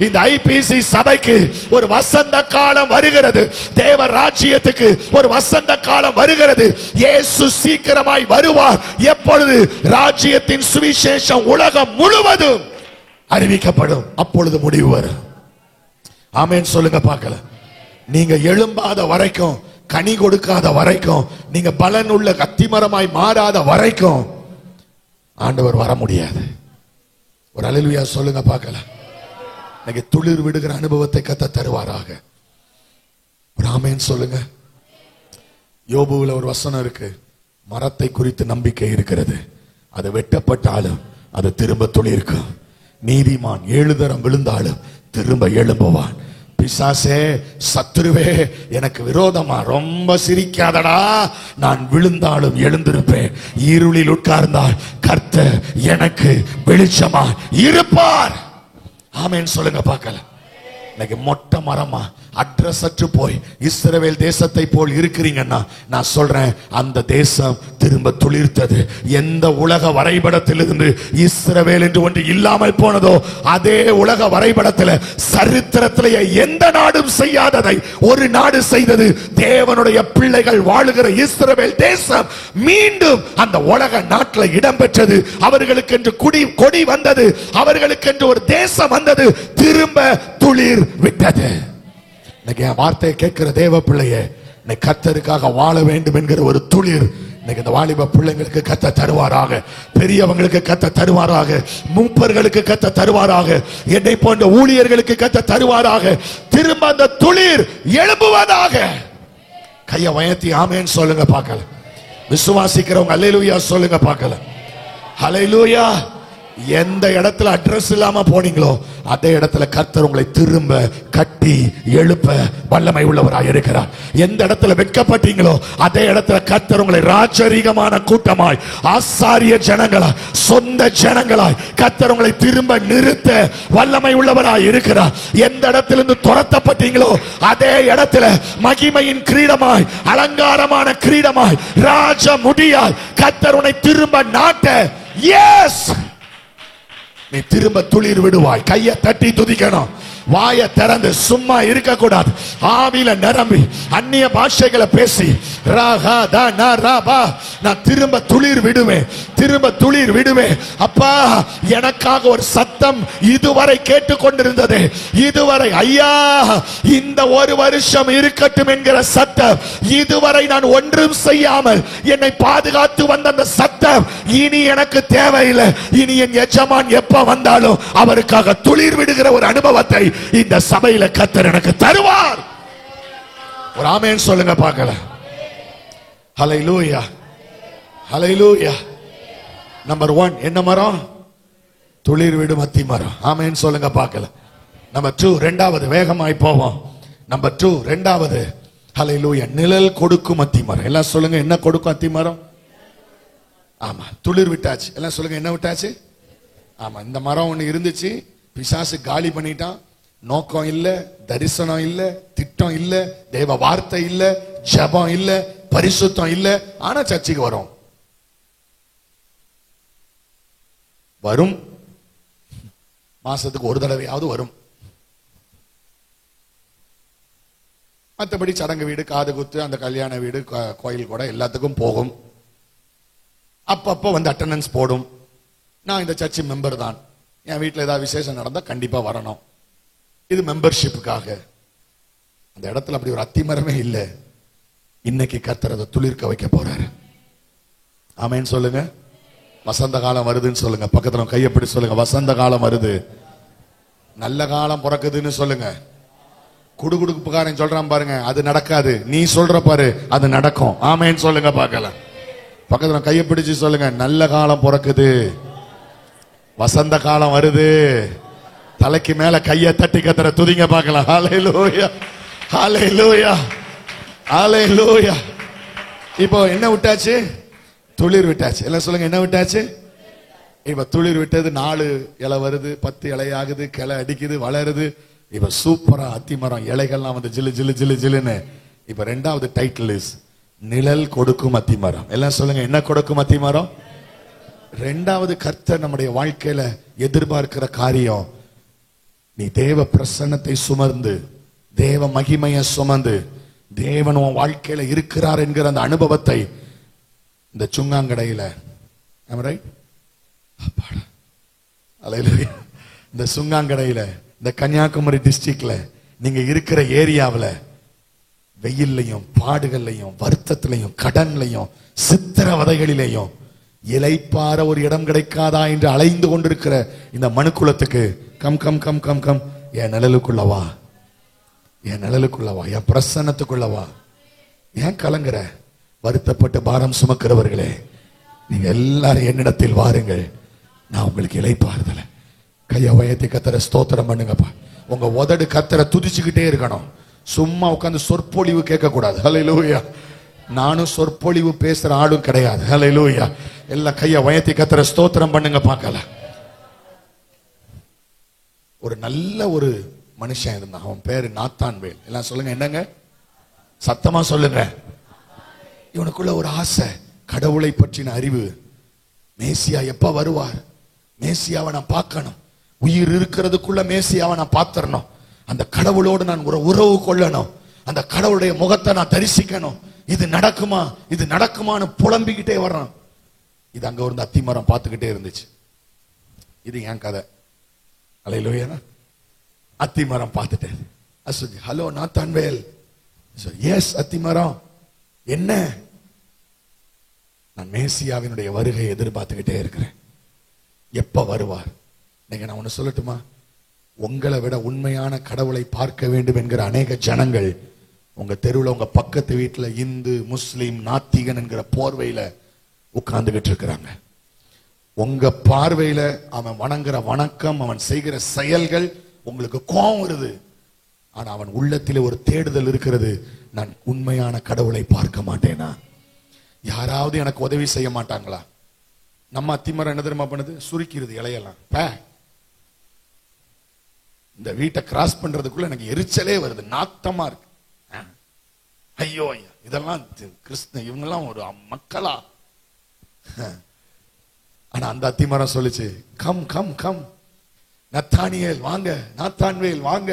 இந்த ஐபிசி சபைக்கு ஒரு வசந்த காலம் வருகிறது. தேவ ராஜ்யத்துக்கு ஒரு வசந்த காலம் வருகிறது. இயேசு சீக்கிரமாய் வருவார். எப்பொழுது ராஜ்யத்தின் சுவிசேஷம் உலகம் முழுவதும் அறிவிக்கப்படும், அப்பொழுது முடிவு வரும். ஆமென் சொல்லுங்க பார்க்கலாம். நீங்க எழும்பாத வரைக்கும், கனி கொடுக்காத வரைக்கும், நீங்க பலனுள்ள அத்திமரமாய் மாறாத வரைக்கும் ஆண்டவர் வர முடியாது. ஒரு அல்லேலூயா சொல்லுங்க பார்க்கலாம். இன்னைக்கு துளிர் விடுகிற அனுபவத்தை கர்த்தர் தருவாராக. ஒரு ஆமென் சொல்லுங்க. யோபுவில் ஒரு வசனம் இருக்கு, மரத்தை குறித்து நம்பிக்கை இருக்கிறது, அது வெட்டப்பட்டாலும் அது திரும்ப துளிர்க்கும். நீதிமான் 7 தரம் விழுந்தாலும் திரும்ப எழும்புவான். பிசாசே, சத்துருவே, எனக்கு விரோதமா ரொம்ப சிரிக்காதடா, நான் விழுந்தாலும் எழுந்திருப்பேன். இருளில் உட்கார்ந்தால் கர்த்தர் எனக்கு வெளிச்சமா இருப்பார். ஆமென் சொல்லுங்க பார்க்கலாம். இன்னைக்கு மொட்டை மரமா அட்ரஸ் அற்று போய் இஸ்ரவேல் தேசத்தை போல் இருக்கிறீங்கன்னா, நான் சொல்றேன், அந்த தேசம் திரும்ப துளிர்த்தது. எந்த உலக வரைபடத்திலிருந்து இஸ்ரவேல் என்று ஒன்று இல்லாமல் போனதோ, அதே உலக வரைபடத்தில் சரித்திரத்திலேயே எந்த நாடும் செய்யாததை ஒரு நாடு செய்தது. தேவனுடைய பிள்ளைகள் வாழுகிற இஸ்ரவேல் தேசம் மீண்டும் அந்த உலக நாட்டில் இடம் பெற்றது. அவர்களுக்கென்று கொடி வந்தது, அவர்களுக்கென்று ஒரு தேசம் வந்தது, திரும்ப துளிர் விட்டது. இன்னைக்கு என் வார்த்தையை கேட்கிற தேவ பிள்ளையே, இன்னைக்கு கர்த்தருக்காக வாழ வேண்டும் என்கிற ஒரு துளிர் இன்னைக்கு இந்த வாலிப பிள்ளைங்களுக்கு கர்த்தர் தருவாராக. பெரியவங்களுக்கு கர்த்தர் தருவாராக. மூப்பர்களுக்கு கர்த்தர் தருவாராக. என்னை போன்ற ஊழியர்களுக்கு கர்த்தர் தருவாராக. திரும்ப அந்த துளிர் எழும்புவதாக. கையை உயர்த்தி ஆமென் சொல்லுங்க பார்க்கலாம். விசுவாசிக்கிறவங்க அல்லேலூயா சொல்லுங்க பார்க்கலாம். ஹல்லேலூயா. எந்த இடத்துல அட்ரஸ் இல்லாம போனீங்களோ அதே இடத்துல கர்த்தர் உங்களை திரும்ப கட்டி எழுப்ப வல்லமை உள்ளவராய் இருக்கிறார். எந்த இடத்துல வெட்கப்பட்டீங்களோ அதே இடத்துல கர்த்தர் உங்களை ராஜரீகமான கூட்டமாய், ஆசாரிய ஜனங்களாய், சொந்த ஜனங்களாய் கர்த்தர் உங்களை திரும்ப நிறுத்த வல்லமை உள்ளவராய் இருக்கிறார். எந்த இடத்திலிருந்து துரத்தப்பட்டீங்களோ அதே இடத்துல மகிமையின் கிரீடமாய், அலங்காரமான கிரீடமாய், ராஜ முடியாய் கர்த்தர் உன்னை திரும்ப நாட்ட. எஸ், நீ திரும்ப துளிர் விடுவாய். கையை தட்டி துதிக்கணும். வாயை திறந்து சும்மா இருக்க கூடாது. ஆவியில நிரம்பி அந்நிய பாஷைகளை பேசி நான் திரும்ப துளிர் விடுவேன், திரும்ப துளிர் விடுவேன். அப்பா, எனக்காக ஒரு சத்தம் இதுவரை கேட்டுக்கொண்டிருந்தது. இதுவரை ஐயா இந்த ஒரு வருஷம் இருக்கட்டும் என்கிற சத்தம், இதுவரை நான் ஒன்றும் செய்யாமல் என்னை பாதுகாத்து வந்த அந்த சத்தம் இனி எனக்கு தேவையில்லை. இனி என் எஜமான் எப்ப வந்தாலும் அவருக்காக துளிர் விடுகிற ஒரு அனுபவத்தை இந்த சபையில கர்த்தர் எனக்கு தருவார். ஒரு ஆமென் சொல்லுங்க பார்க்கலாம். ஹல்லேலூயா, ஹல்லேலூயா. நம்பர் 1 என்ன மரம்? துளிர் விடும் அத்தி மரம். ஆமென் சொல்லுங்க பார்க்கலாம். நம்பர் 2 இரண்டாவது, வேகமாய் போவோம். நம்பர் 2 இரண்டாவது, ஹல்லேலூயா, நிழல் கொடுக்கும் அத்தி மரம். எல்லாம் சொல்லுங்க, என்ன கொடுக்கும் அத்தி மரம்? ஆமா, துளிர் விட்டாச்சு. எல்லாம் சொல்லுங்க, என்ன விட்டாச்சு? ஆமா, இந்த மரம் ஒண்ணு இருந்துச்சு, பிசாசு காலி பண்ணிட்டான். நோக்கம் இல்ல, தரிசனம் இல்ல, திட்டம் இல்ல, தேவ வார்த்தை இல்ல, ஜெபம் இல்ல, பரிசுத்தம் இல்ல. ஆனா சர்ச்சுக்கு வரும், வரும், மாசத்துக்கு ஒரு தடவையாவது வரும். மற்றபடி சடங்கு வீடு, காது குத்து, அந்த கல்யாண வீடு, கோயில் கூட எல்லாத்துக்கும் போகும். அப்பப்போ வந்து அட்டெண்டன்ஸ் போடும். நான் இந்த சர்ச்சு மெம்பர் தான், என் வீட்டில் ஏதாவது விசேஷம் நடந்தா கண்டிப்பா வரணும். இது மெம்பர்ஷிப்புக்காக. அந்த இடத்துல அப்படி ஒரு அத்திமரமே இல்லை. இன்னைக்கு கர்த்தர் அதை துளிர்க்க வைக்க போறாரு. ஆமென் சொல்லுங்க. வசந்த காலம் வருதுன்னு சொல்லுங்க. பக்கத்துல கையப்படி சொல்லுங்க, வசந்த காலம் வருது. நல்ல காலம் பிறக்குதுன்னு சொல்லுங்க. குடுகுடுப்புக்காரன் சொல்றான் பாருங்க, அது நடக்காது. நீ சொல்ற பாரு, அது நடக்கும். ஆமென் சொல்லுங்க பார்க்கலாம். பக்கத்துல கையப்பிடிச்சு சொல்லுங்க, நல்ல காலம் பிறக்குது, வசந்த காலம் வருது. தலைக்கு மேல கையை தட்டி கத்தற துதிங்க பார்க்கலாம். ஹல்லேலூயா, ஹல்லேலூயா, ஹல்லேலூயா. இப்போ என்ன விட்டாச்சு? துளிர் விட்டாச்சு. எல்லாம் சொல்லுங்க, என்ன விட்டாச்சு? இப்ப துளிர் விட்டது. 4 இலை வருது, 10 இலை ஆகுது, கிளை அடிக்குது, வளருது. இப்ப சூப்பரா அத்திமரம், இலைகள்லாம் வந்து ஜிலு ஜிலு ஜிலு ஜிலுன்னு. இப்ப 2வது டைட்டில் இஸ் நிழல் கொடுக்கும் அத்திமரம். எல்லாம் சொல்லுங்க, என்ன கொடுக்கும் அத்திமரம்? ரெண்டாவது கர்த்தர் நம்முடைய வாழ்க்கையில எதிர்பார்க்கிற காரியம், நீ தேவ பிரசன்னத்தை சுமந்து, தேவ மகிமையை சுமந்து, தேவன் உன் வாழ்க்கையில இருக்கிறார் என்கிற அந்த அனுபவத்தை இந்த சுங்காங்கடையில, இந்த சுங்காங்கடையில, இந்த கன்னியாகுமரி டிஸ்ட்ரிக்ட்ல நீங்க இருக்கிற ஏரியாவில் வெயில்லையும் பாடுகள்லையும் வருத்தத்திலையும் கடன்லையும் சித்திரவதைகளிலேயும் இலைப்பார ஒரு இடம் கிடைக்காதா என்று அலைந்து கொண்டிருக்கிற இந்த மனுக்குலத்துக்கு come come come come come என் நிழலுக்குள்ளவா, என் நிழலுக்குள்ளவா, என் பிரசன்னத்துக்குள்ளவா. ஏன் கலங்குற? வருத்தப்பட்டு பாரம் சுமக்கிறவர்களே, நீங்க எல்லாரும் என்னிடத்தில் வாருங்கள், நான் உங்களுக்கு இளைப்பாறுதல. கையை உயர்த்தி கத்தரை ஸ்தோத்திரம் பண்ணுங்கப்பா. உங்க உதடு கத்தரை துதிச்சுக்கிட்டே இருக்கணும். சும்மா உட்கார்ந்து சொற்பொழிவு கேட்க கூடாது. ஹல்லேலூயா. நானும் சொற்பொழிவு பேசுற ஆளும் கிடையாது. ஹல்லேலூயா. எல்லா கையை உயர்த்தி கத்தரை ஸ்தோத்திரம் பண்ணுங்க பார்க்கலாம். ஒரு நல்ல ஒரு மனுஷன் இருந்தான். அவன் பேரு நாத்தான்வேல். எல்லாம் சொல்லுங்க, என்னங்க? சத்தமா சொல்லுங்க. இவனுக்குள்ள ஒரு ஆசை, கடவுளை பற்றின அறிவு. மேசியா எப்ப வருவார்? மேசியாவை நான் பார்க்கணும். உயிர் இருக்கிறதுக்குள்ள மேசியாவை நான் பார்த்திடணும். அந்த கடவுளோடு நான் ஒரு உறவு கொள்ளணும். அந்த கடவுளுடைய முகத்தை நான் தரிசிக்கணும். இது நடக்குமா, இது நடக்குமான்னு புலம்பிக்கிட்டே வர்றான். இது அங்க ஒரு அத்திமரம் பார்த்துக்கிட்டே இருந்துச்சு. இது என் கதை. அல்லேலூயா. அத்திமரம் பார்த்துட்டேன். ஹலோ நாத்தான்வேல். எஸ் அத்திமரம். என்ன? நான் மேசியாவினுடைய வருகை எதிர்பார்த்துக்கிட்டே இருக்கிறேன். எப்ப வருவார்? நீங்க நான் ஒண்ணு சொல்லட்டுமா? உங்களை விட உண்மையான கடவுளை பார்க்க வேண்டும் என்கிற அநேக ஜனங்கள் உங்க தெருவில், உங்க பக்கத்து வீட்டுல இந்து முஸ்லீம் நாத்திகன் என்கிற போர்வையில உட்கார்ந்துகிட்டு இருக்கிறாங்க. உங்க பார்வையில அவன் வணங்குற வணக்கம், அவன் செய்கிற செயல்கள் உங்களுக்கு கோபம் வருது. ஆனா அவன் உள்ளத்திலே ஒரு தேடுதல் இருக்கிறது. நான் உண்மையான கடவுளை பார்க்க மாட்டேனா? யாராவது எனக்கு உதவி செய்ய மாட்டாங்களா? நம்ம அத்திமரம் என்ன தெரியுமா பண்ணுது? சுருக்கிறது இலையெல்லாம். இந்த வீட்டை கிராஸ் பண்றதுக்குள்ள எனக்கு எரிச்சலே வருது, நாத்தமா இருக்கு. ஐயோ இதெல்லாம் கிறிஸ்தவ, இவங்கெல்லாம் ஒரு மக்களா? ஆனா அந்த அத்திமரம் சொல்லுச்சு, கம் கம் கம் நத்தானியேல் வாங்க, நாத்தான்வேல் வாங்க,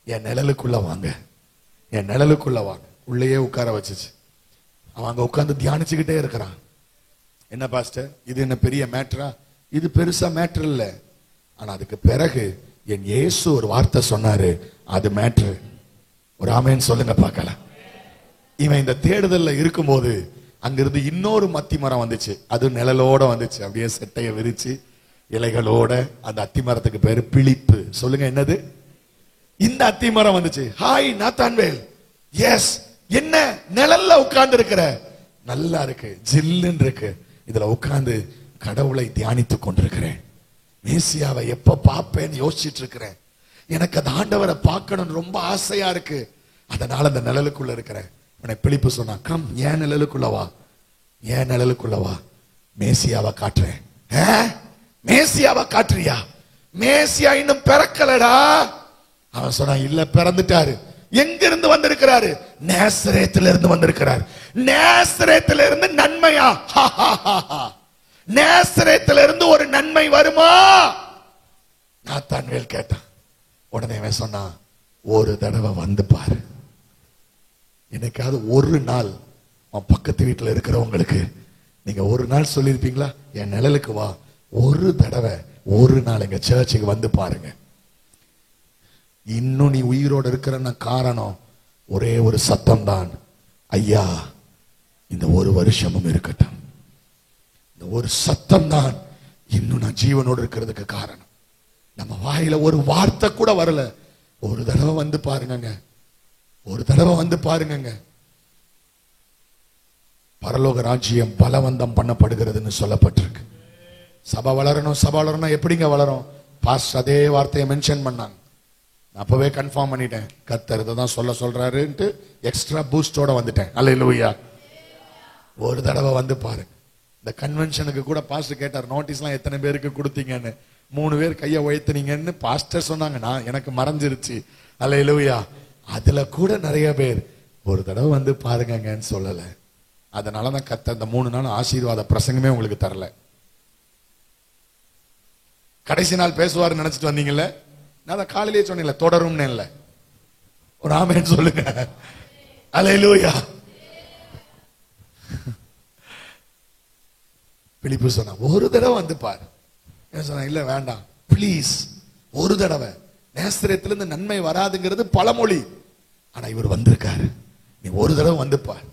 என் நிழலுக்குள்ள வாங்க, என் நிழலுக்குள்ள வாங்க. உள்ளேயே உட்கார வச்சுச்சு. அவன் அங்க உட்கார்ந்து தியானிச்சுக்கிட்டே இருக்கிறான். என்ன பாஸ்டர், இது என்ன பெரிய மேட்டரா? இது பெருசா மேட்டர் இல்ல. ஆனா அதுக்கு பிறகு என் இயேசு ஒரு வார்த்தை சொன்னாரு, அது மேட்டர். ஒரு ஆமேன் சொல்லுங்க பார்க்கலாம். இவன் இந்த தேடுதல்ல இருக்கும்போது அங்கிருந்து இன்னொரு மத்தி மரம் வந்துச்சு. அது நிழலோட வந்துச்சு. அப்படியே செட்டைய விரிச்சு இலைகளோட. அந்த அத்தி மரத்துக்கு பேரு பிழிப்பு. சொல்லுங்க, என்னது? இந்த அத்தி மரம் வந்துச்சு. ஹாய் நாத்தான்வேல். எஸ். என்ன நிழல்ல உட்கார்ந்து இருக்கிற? நல்லா இருக்கு, ஜில்லுன்னு இருக்கு. இதுல உட்கார்ந்து கடவுளை தியானித்துக் கொண்டிருக்கிறேன். மேசியாவை எப்ப பார்ப்பேன்னு யோசிச்சுட்டு இருக்கிறேன். எனக்கு அந்த ஆண்டவரை பார்க்கணும்னு ரொம்ப ஆசையா இருக்கு. அதனால அந்த நிழலுக்குள்ள இருக்கிறேன். உன்னை பிலிப்பு சொன்னா, கம் ஏன் நிழலுக்குள்ள வா, ஏன் நிழலுக்குள்ள வா, மேசியாவை காட்டுறேன். மேசியாவை காட்டுறியா? மேசியா இன்னும் பிறக்கலடா. அவன் சொன்னான், இல்ல பிறந்துட்டாரு. எங்க இருந்து வந்திருக்கிறாரு? நேசரேத்துல இருந்து வந்திருக்கிறார். நேசரேத்துல இருந்து நன்மையா? நேசரேத்துல இருந்து ஒரு நன்மை வருமா? நாத்தான்வேல் கேட்டான். உடனே அவன் சொன்னான், ஒரு தடவை வந்து பாரு. என்னைக்காவது ஒரு நாள் அவன் பக்கத்து வீட்டுல இருக்கிறவங்களுக்கு நீங்க ஒரு நாள் சொல்லிருப்பீங்களா, என் நிழலுக்கு வா? ஒரு தடவை ஒரு நாள் எங்க சர்ச்சுக்கு வந்து பாருங்க. இன்னும் நீ உயிரோடு இருக்கிறன்னு காரணம் ஒரே ஒரு சத்தம் தான், ஐயா இந்த ஒரு வருஷமும் இருக்கட்டும். இந்த ஒரு சத்தம் தான் இன்னும் நான் ஜீவனோடு இருக்கிறதுக்கு காரணம். நம்ம வாயில ஒரு வார்த்தை கூட வரல. ஒரு தடவை வந்து பாருங்க, ஒரு தடவை வந்து பாருங்க. பரலோக ராஜ்யம் பலவந்தம் பண்ணப்படுகிறதுன்னு சொல்லப்பட்டிருக்கு. சபை வளரணும், சபை வளரணும். எப்படிங்க வளரும்? பாஸ்டர் அதே வார்த்தையை மென்ஷன் பண்ணாங்க. அப்பவே கன்ஃபார்ம் பண்ணிட்டேன், கர்த்தர் தான் சொல்றாருன்ட்டு எக்ஸ்ட்ரா பூஸ்டோட வந்துட்டேன். அல்லேலூயா. ஒரு தடவை வந்து பாருங்க. இந்த கன்வென்ஷனுக்கு கூட பாஸ்டர் கேட்டார், நோட்டீஸ்லாம் எத்தனை பேருக்கு கொடுத்தீங்கன்னு. 3 பேர் கையை உயர்த்தினீங்கன்னு பாஸ்டர் சொன்னாங்க. நான் எனக்கு மறைஞ்சிருச்சு. அல்லேலூயா. அதுல கூட நிறைய பேர் ஒரு தடவை வந்து பாருங்கன்னு சொல்லல. அதனாலதான் கர்த்தர் இந்த 3 நாள் ஆசீர்வாத பிரசங்கமே உங்களுக்கு தரல. கடைசி நாள் பேசுவார் நினைச்சிட்டு வந்தீங்கல்ல, நான் காலையிலேயே சொன்னேன்ல, தொடரும் இல்ல. ஒரு ஆமென் சொல்லுங்க. அல்லேலூயா. பிலிப்பு சொன்னா ஒரு தடவை வந்து பாரு. சொன்னா இல்ல வேண்டாம் பிளீஸ், ஒரு தடவை. நேசரேத்திலிருந்து நன்மை வராதுங்கிறது பழமொழி. ஆனா இவர் வந்திருக்காரு, நீ ஒரு தடவை வந்து பார்.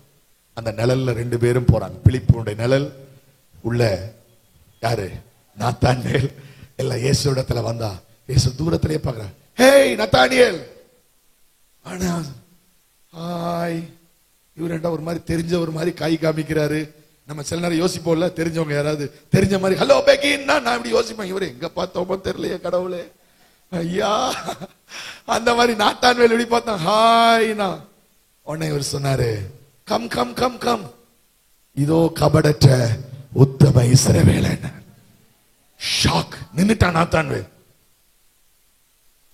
அந்த நிழல்ல 2 பேரும் போறாங்க. பிலிப்புடைய நிழல் உள்ள யாரு? நாத்தானியேல். எல்லாம் இயேசு இடத்துல வந்தா இயேசு தூரத்திலேயே பார்க்கறார். ஹேய் நத்தானியேல். ஆனா ஹாய், இவர் என்ன ஒரு மாதிரி தெரிஞ்ச ஒரு மாதிரி கை காமிக்கிறாரு. நம்ம சில நேரம் யோசிப்போம்ல, தெரிஞ்சவங்க யாராவது தெரிஞ்ச மாதிரி ஹலோ பெகின்னா நான் இப்படி யோசிப்பேன், இவரு எங்க பார்த்தோமோ தெரியலையே கடவுளே ஐயா. அந்த மாதிரி நாத்தான்வேல் இப்படி பார்த்தா ஹாய்னா உடனே இவர் சொன்னாரு கம் கம் கம் கம், இதோ கபடற்ற உத்தம இஸ்ரவேலன். ஷாக், நின்னுட்டான் நாத்தான்வேல்.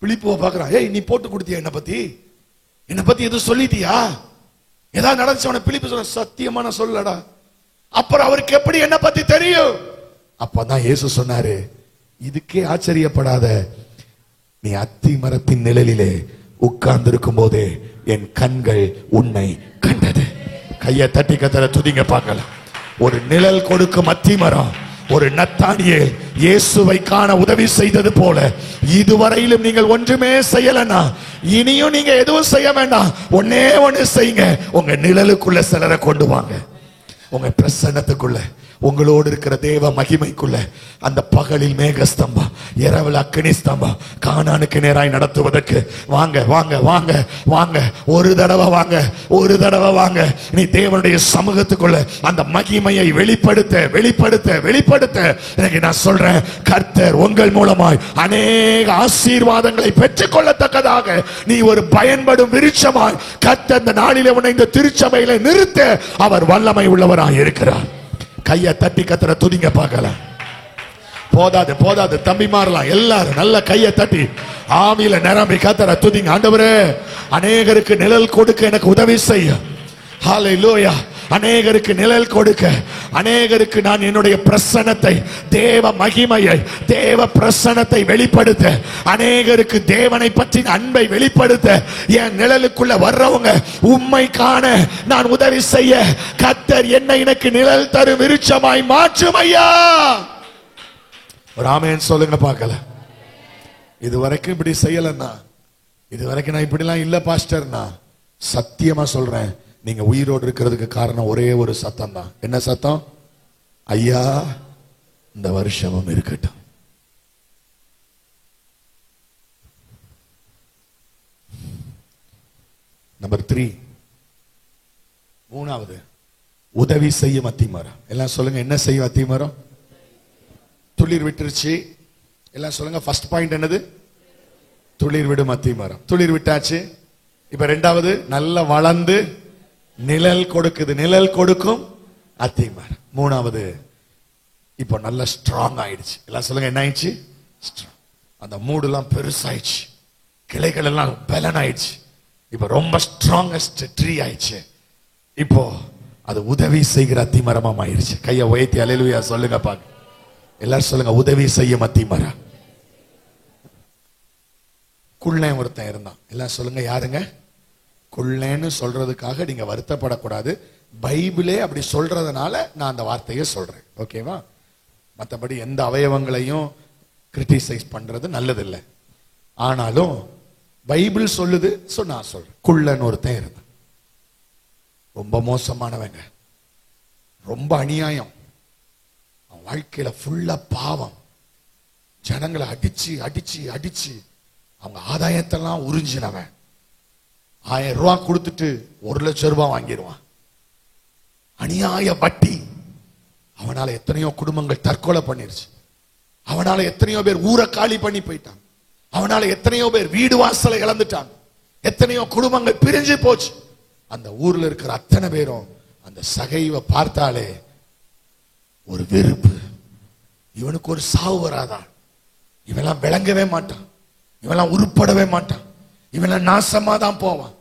பிலிப்புவை பார்க்கறான். ஏய் நீ போட்டு கொடுத்தியா என்ன பத்தி எதுவும் சொல்லிட்டியா? ஏதாவது நடந்துச்சு? அவனை பிலிப்பு சொல்ற சத்தியமா நான் சொல்லடா. அப்புறம் அவருக்கு எப்படி என்ன பத்தி தெரியும்? அப்பதான் இயேசு சொன்னாரு, இதுக்கே ஆச்சரியப்படாத, நீ அத்தி மரத்தின் நிழலிலே உட்கார்ந்து இருக்கும் போதே என் கண்கள் உன்னை கண்டது. கையை தட்டி கத்தர துதிங்க பார்க்கலாம். ஒரு நிழல் கொடுக்கும் அத்தி மரம், ஒரு நத்தானியேல் இயேசுவை காண உதவி செய்தது போல, இதுவரையிலும் நீங்கள் ஒன்றுமே செய்யலனா இனியும் நீங்க எதுவும் செய்ய வேண்டாம். ஒன்னே ஒண்ணு செய்யுங்க, உங்க நிழலுக்குள்ள சிலரை கொண்டு வாங்க. உங்க பிரசன்னத்துக்குள்ள, உங்களோடு இருக்கிற தேவ மகிமைக்குள்ள, அந்த பகலில் மேகஸ்தம்பம், இரவில் அக்கினி ஸ்தம்பம், கானானுக்கு நேராய் நடத்துவதற்கு வாங்க வாங்க வாங்க வாங்க. ஒரு தடவை வாங்க, ஒரு தடவை வாங்க. நீ தேவனுடைய சமூகத்துக்குள்ள அந்த மகிமையை வெளிப்படுத்த வெளிப்படுத்த வெளிப்படுத்த. எனக்கு நான் சொல்றேன், கர்த்தர் உங்கள் மூலமாய் அநேக ஆசீர்வாதங்களை பெற்றுக் கொள்ளத்தக்கதாக நீ ஒரு பயன்படும் விருட்சமாய் கர்த்தர் இந்த நாளிலே உன்னை இந்த திருச்சபையில நிறுத்த அவர் வல்லமை உள்ளவராய் இருக்கிறார். கையை தட்டி கத்தர துதிங்க பார்க்கலாம். போதாது போதாது தம்பி மாறலாம். எல்லாரும் நல்ல கையை தட்டி ஆவியில நிரம்பி கத்தர துதிங்க. ஆண்டவரே, அநேகருக்கு நிழல் கொடுக்க எனக்கு உதவி செய்ய. ஹல்லேலூயா. அநேகருக்கு நிழல் கொடுக்க, அநேகருக்கு நான் என்னுடைய பிரசன்னத்தை, தேவ மகிமையை, தேவ பிரசன்னத்தை வெளிப்படுத்த, அநேகருக்கு தேவனை பற்றி அன்பை வெளிப்படுத்த, என் நிழலுக்குள்ள வர்றவங்க உம்மை காண நான் உதவி செய்ய கர்த்தர் என்னை எனக்கு நிழல் தரும் விருட்சமாய் மாற்றும் ஐயா. ஒரு ஆமென் சொல்லுங்க பார்க்கலாம். இதுவரைக்கும் இப்படி செய்யலன்னா, இதுவரைக்கும் நான் இப்படிலாம் இல்ல பாஸ்டர்னா, சத்தியமா சொல்றேன், நீங்க உயிரோடு இருக்கிறதுக்கு காரணம் ஒரே ஒரு சத்தம் தான். என்ன சத்தம்? ஐயா இந்த வருஷமும் இருக்கட்டும். நம்பர் 3, மூணாவது, உதவி செய்யும் அத்திமரம். எல்லாம் சொல்லுங்க, என்ன செய்யும் அத்திமரம்? துளிர் விட்டுருச்சு. எல்லாம் சொல்லுங்க, ஃபர்ஸ்ட் பாயிண்ட் என்னது? துளிர் விடும் அத்திமரம். துளிர் விட்டாச்சு. இப்ப 2வது, நல்ல வளர்ந்து நிழல் கொடுக்குது, நிழல் கொடுக்கும் அத்திமரம். 3வது, இப்போ நல்ல ஸ்ட்ராங் ஆயிடுச்சு. எல்லாம் சொல்லுங்க, என்ன ஆயிடுச்சு? அந்த மூடுலாம் பெருசாயிடுச்சு, கிளைகள் எல்லாம் பலன் ஆயிடுச்சு. இப்ப ரொம்ப ஸ்ட்ராங்கஸ்ட் ட்ரீ ஆயிடுச்சு. இப்போ அது உதவி செய்கிற அத்திமரமா ஆயிடுச்சு. கையை உயர்த்தி அல்லேலூயா சொல்லுங்க பாக்க. எல்லாரும் சொல்லுங்க, உதவி செய்யும் அத்திமரம். குள்ளன் ஒருத்தன் இருந்தான். எல்லாம் சொல்லுங்க, யாருங்க? குள்ளேன்னு சொல்றதுக்காக நீங்க வருத்தப்படக்கூடாது. பைபிளே அப்படி சொல்றதுனால நான் அந்த வார்த்தையை சொல்றேன். ஓகேவா? மற்றபடி எந்த அவயவங்களையும் கிரிட்டிசைஸ் பண்றது நல்லதில்லை. ஆனாலும் பைபிள் சொல்லுது, நான் சொல்றேன். குள்ளன் ஒருத்தன் இருந்தான். ரொம்ப மோசமானவங்க, ரொம்ப அநியாயம். அவன் வாழ்க்கையில ஃபுல்லா பாவம். ஜனங்களை அடிச்சு அடிச்சு அடிச்சு அவங்க ஆதாயத்தெல்லாம் உறிஞ்சினவன். 1000 ரூபாய் கொடுத்துட்டு 1 லட்சம் ரூபாய் வாங்கிடுவான். அநியாய வட்டி. அவனால எத்தனையோ குடும்பங்கள் தற்கொலை பண்ணிருச்சு. அவனால எத்தனையோ பேர் ஊரை காலி பண்ணி போயிட்டான். அவனால எத்தனையோ பேர் வீடு வாசலை இழந்துட்டான். எத்தனையோ குடும்பங்கள் பிரிஞ்சு போச்சு. அந்த ஊர்ல இருக்கிற அத்தனை பேரும் அந்த சகைவை பார்த்தாலே ஒரு வெறுப்பு. இவனுக்கு ஒரு சாவு வராதா? இவெல்லாம் விளங்கவே மாட்டான், இவெல்லாம் உருப்படவே மாட்டான், இவெல்லாம் நாசமா தான் போவான்.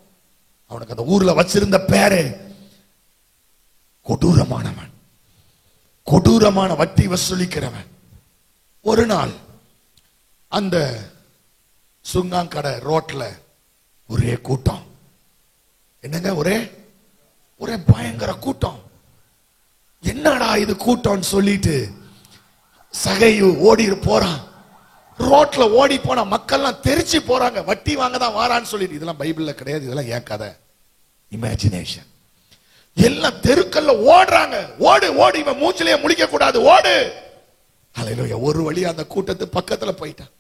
அவனுக்கு அந்த ஊர்ல வச்சிருந்த பேரே கொடூரமானவன், கொடூரமான வட்டி வசூலிக்கிறவன். ஒரு நாள் அந்த சுங்காங்கடை ரோட்ல ஒரே கூட்டம். என்னங்க, ஒரே ஒரே பயங்கர கூட்டம். என்னடா இது கூட்டம் சொல்லிட்டு சகையு ஓடி போறான். ரோட்ல ஓடி போன மக்கள்லாம் தெரிச்சு போறாங்க. வட்டி வாங்க தான் வாரான்னு சொல்லிட்டு. இதெல்லாம் பைபிள்ல கிடையாது, இதெல்லாம் ஏன் கதை, இமேஜினேஷன். எல்லாம் தெருக்கல்ல ஓடுறாங்க. ஓடு ஓடு, இவன் மூச்சிலேயே முழிக்க கூடாது, ஓடு. ஹல்லேலூயா. ஒரு வழி அந்த கூட்டத்து பக்கத்துல போயிட்டான்.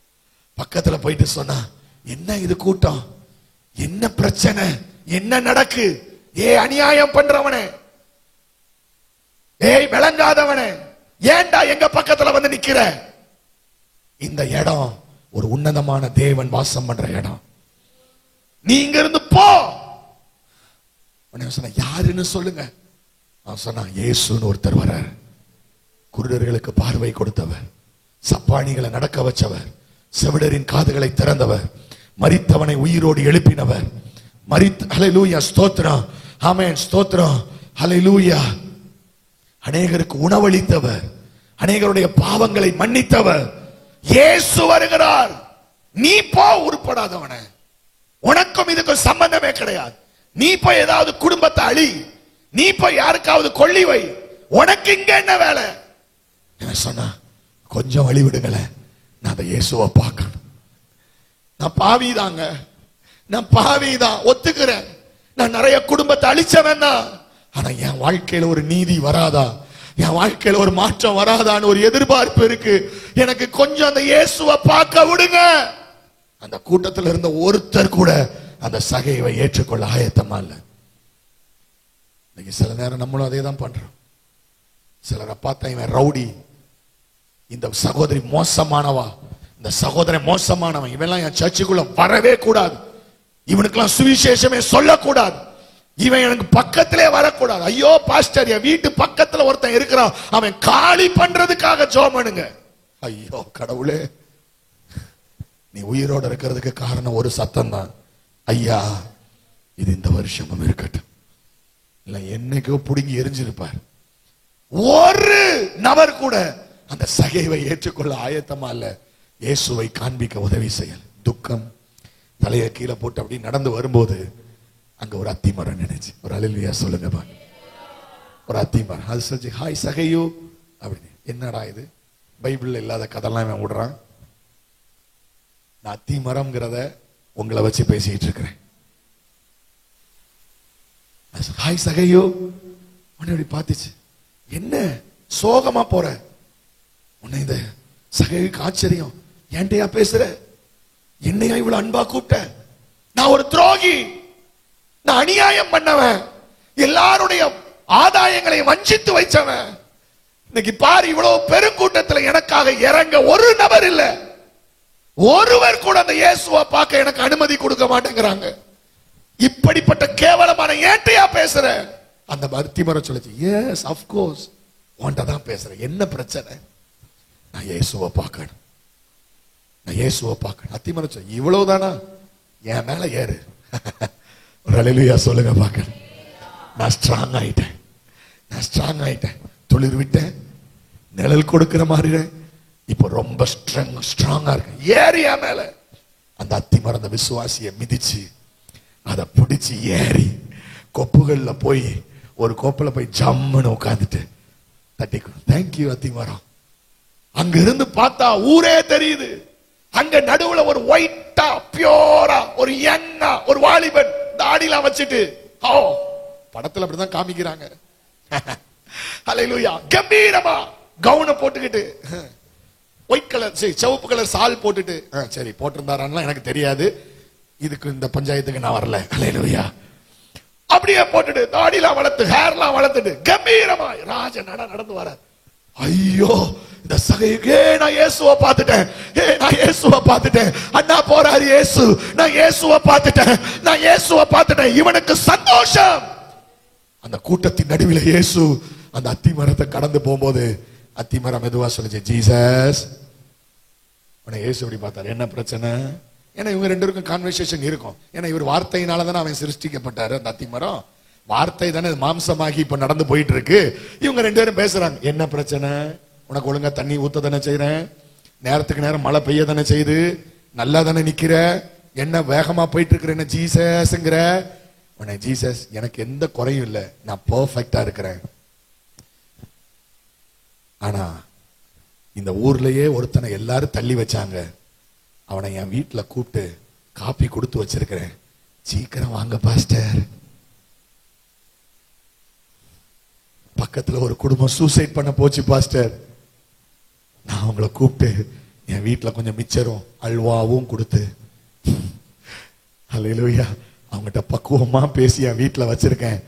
பக்கத்துல போயிட்டு சொன்னா, என்ன இது கூட்டம், என்ன பிரச்சனை, என்ன நடக்கு, ஏ அநியாயம் பண்றவனே, ஏய் விளங்காதவனே, ஏன்டா எங்க பக்கத்துல வந்து நிக்கிற? இந்த இடம் ஒரு உன்னதமான தேவன் வாசம் பண்ற இடம், நீ இங்க இருந்து போ. சொன்ன, யாருன்னு சொல்லுங்க. அவன் சொன்னா, இயேசுன்னு ஒருத்தர் வர்றார். குருடர்களுக்கு பார்வை கொடுத்தவர், சப்பானிகளை நடக்க வச்சவர், செவிடரின் காதுகளை திறந்தவர், மரித்தவனை உயிரோடு எழுப்பினவர், ஹல்லேலூயா, ஸ்தோத்திரம், ஆமென், ஸ்தோத்திரம், ஹல்லேலூயா. அநேகருக்கு உணவளித்தவர், அநேகருடைய பாவங்களை மன்னித்தவர் இயேசு வருகிறார். நீ போ, உருப்படாதவன, உனக்கும் இதுக்கும் சம்பந்தமே கிடையாது. நீ போய் ஏதாவது குடும்பத்தை அழி, நீ போய் யாருக்காவது கொள்ளி வை, உனக்கு இங்க என்ன வேலை? சொன்னா, கொஞ்சம் வழி விடுங்களேன், நான் அந்த இயேசுவை பார்க்கணும். நான் பாவிதாங்க, நான் பாவிதான், ஒத்துக்கிறேன். நான் நிறைய குடும்பத்தை அழிச்சவன் தான். ஆனா என் வாழ்க்கையில ஒரு நீதி வராதா, என் வாழ்க்கையில ஒரு மாற்றம் வராதான்னு ஒரு எதிர்பார்ப்பு இருக்கு. எனக்கு கொஞ்சம் அந்த இயேசுவை பார்க்க விடுங்க. அந்த கூட்டத்தில் இருந்த ஒருத்தர் கூட அந்த சகைவை ஏற்றுக்கொள்ள ஆயத்தமா இல்ல. இன்னைக்கு சில நேரம் நம்மளும் அதே தான் பண்றோம். சிலரை பார்த்தா இவன் ரவுடி, இந்த சகோதரி மோசமானவா, இந்த சகோதரன் மோசமானவன், இவெல்லாம் என் சர்ச்சுக்குள்ள வரவே கூடாது, இவனுக்கெல்லாம் சுவிசேஷமே சொல்லக்கூடாது, இவன் எனக்கு பக்கத்திலே வரக்கூடாது. ஐயோ பாஸ்டர், என் வீட்டு பக்கத்துல ஒருத்தன் இருக்கிறான், அவன் காலி பண்றதுக்காக ஜெபம் பண்ணுங்க. ஐயோ கடவுளே, நீ உயிரோட இருக்கிறதுக்கு காரணம் ஒரு சத்தம் தான். ஐயா, இது இந்த வருஷமும் இருக்கட்டும். இல்ல என்னைக்கோ புடுங்கி எரிஞ்சிருப்பார். ஒரு நபர் கூட அந்த சகைவை ஏற்றுக்கொள்ள ஆயத்தமா இல்ல. இயேசுவை காண்பிக்க உதவி செய்யல. துக்கம் தலையை கீழே போட்டு அப்படி நடந்து வரும்போது அங்க ஒரு அத்திமரம் நினைச்சு, ஒரு அல்லேலூயா சொல்லுங்க பா. ஒரு அத்திமரம், அது சொல்லிச்சு, ஹாய் சகையோ அப்படின்னு. என்னடா இது, பைபிள்ல இல்லாத கதெல்லாம் இவன் விடுறான். நான் அத்திமரம்ங்கிறத உங்களை வச்சு பேசிட்டு இருக்கிறேன். ஹாய் சகையோ அப்படி பார்த்துச்சு. என்ன சோகமா போற? உன்னை இந்த சகைக்கு ஆச்சரியம், ஏன்டையா பேசுற? என்னையா இவ்வளவு அன்பா கூப்பிட்ட? நான் ஒரு துரோகி, நான் அநியாயம் பண்ணவன், எல்லாருடைய ஆதாயங்களை வஞ்சித்து வைச்சவன். இன்னைக்கு பாரு, இவ்வளவு பெருங்கூட்டத்தில் எனக்காக இறங்க ஒரு நபர் இல்ல, ஒருவர் கூட அந்த இயேசுவை பார்க்க எனக்கு அனுமதி கொடுக்க மாட்டேங்கிறாங்க. இப்படிப்பட்ட கேவலமான ஏன்டையா பேசுற? அந்த அத்திமரம் சொல்லுச்சு, எஸ் ஆஃப் கோர்ஸ், உன்கிட்ட தான் பேசுறேன். என்ன பிரச்சனை? நான் இயேசுவை பார்க்கணும், நான் இயேசுவை பார்க்கணும். அத்திமரம் சொல்ல, இவ்வளவுதானா? என் மேல ஏறு. ஒரு அல்லேலூயா சொல்லுங்க பார்க்கணும். நான் ஸ்ட்ராங் ஆயிட்டேன், நான் ஸ்ட்ராங் ஆயிட்டேன். துளிர் விட்டேன், நிழல் கொடுக்கிற மாதிரி இப்ப ரொம்ப ஸ்ட்ராங்கா இருக்கு. ஏறியா மேல அந்த அத்திமரம் அந்த விசுவாசியை மிதிச்சு அதை பிடிச்சு ஏறி கொப்புகள்ல போய் ஒரு கோப்பல போய் ஜம்முன்னு உட்காந்துட்டு தட்டிக்கும். தேங்க்யூ அத்திமரம். அங்க இருந்து பார்த்தா ஊரே தெரியுது. அங்க நடுவுல ஒரு ஒயிட்டா பியோரா ஒரு யங்கா ஒரு வாலிபன் தாடிலாம் வச்சுட்டு, ஓ படத்துல அப்படிதான் காமிக்கிறாங்க. ஹல்லேலூயா. கம்பீரமா கவுன போட்டுக்கிட்டு, ஒயிட் கலர் சிவப்பு கலர் சால் போட்டுட்டு, சரி போட்டிருந்தாரான்னு எனக்கு தெரியாது, இதுக்கு இந்த பஞ்சாயத்துக்கு நான் வரல. ஹல்லேலூயா. அப்படியே போட்டுட்டு தாடிலாம் வளர்த்து ஹேர்லாம் வளர்த்துட்டு கம்பீரமா ராஜ நடந்து வர. ஐயோ இந்த சகைக்கு, நான் இயேசுவை பார்த்துட்டேன், நான் இயேசுவை பார்த்துட்டேன், அண்ணா போறாரு இயேசு, நான் இயேசுவை பார்த்துட்டேன், நான் இயேசுவை பார்த்துட்டேன். இவனுக்கு சந்தோஷம். அந்த கூட்டத்தின் நடுவில் இயேசு அந்த அத்திமரத்தை கடந்து போகும்போது அத்திமரம் மெதுவா சொல்லுச்சு, ஜீசஸ். இயேசு அப்படி பார்த்தாரு, என்ன பிரச்சனை? ஏன்னா இவங்க ரெண்டு பேருக்கும் கான்வர்சேஷன் இருக்கும். ஏன்னா இவர் வார்த்தையினால தானே அவன் சிருஷ்டிக்கப்பட்டாரு. அந்த அத்திமரம் வார்த்தை தானே மாம்சமாகி இப்ப நடந்து போயிட்டு இருக்கு. இவங்க ரெண்டு பேரும் பேசுறாங்க, என்ன பிரச்சனை? உனக்கு ஒழுங்கா தண்ணி ஊத்த தானே செய்யறேன், நேரத்துக்கு நேரம் மழை பெய்ய தானே செய்து, நல்லா தானே நிக்கிற, என்ன வேகமா போயிட்டு இருக்கிற, என்ன ஜீசஸ்ங்கிற. உன்னை ஜீசஸ் எனக்கு எந்த குறையும் இல்லை, நான் பெர்ஃபெக்டா இருக்கிறேன். ஆனா இந்த ஊர்லயே ஒருத்தனை எல்லாரும் தள்ளி வச்சாங்க, அவனை என் வீட்டுல கூப்பிட்டு காப்பி கொடுத்து வச்சிருக்கிறேன், சீக்கிரம் வாங்க பாஸ்டர். பக்கத்துல ஒரு குடும்பம் சூசைட் பண்ண போச்சு பாஸ்டர், நான் அவங்கள கூப்பிட்டு என் வீட்டுல கொஞ்சம் மிச்சரும் அல்வாவும் கொடுத்து அல்லேலூயா அவங்ககிட்ட பக்குவமா பேசி என் வீட்டுல வச்சிருக்கேன்.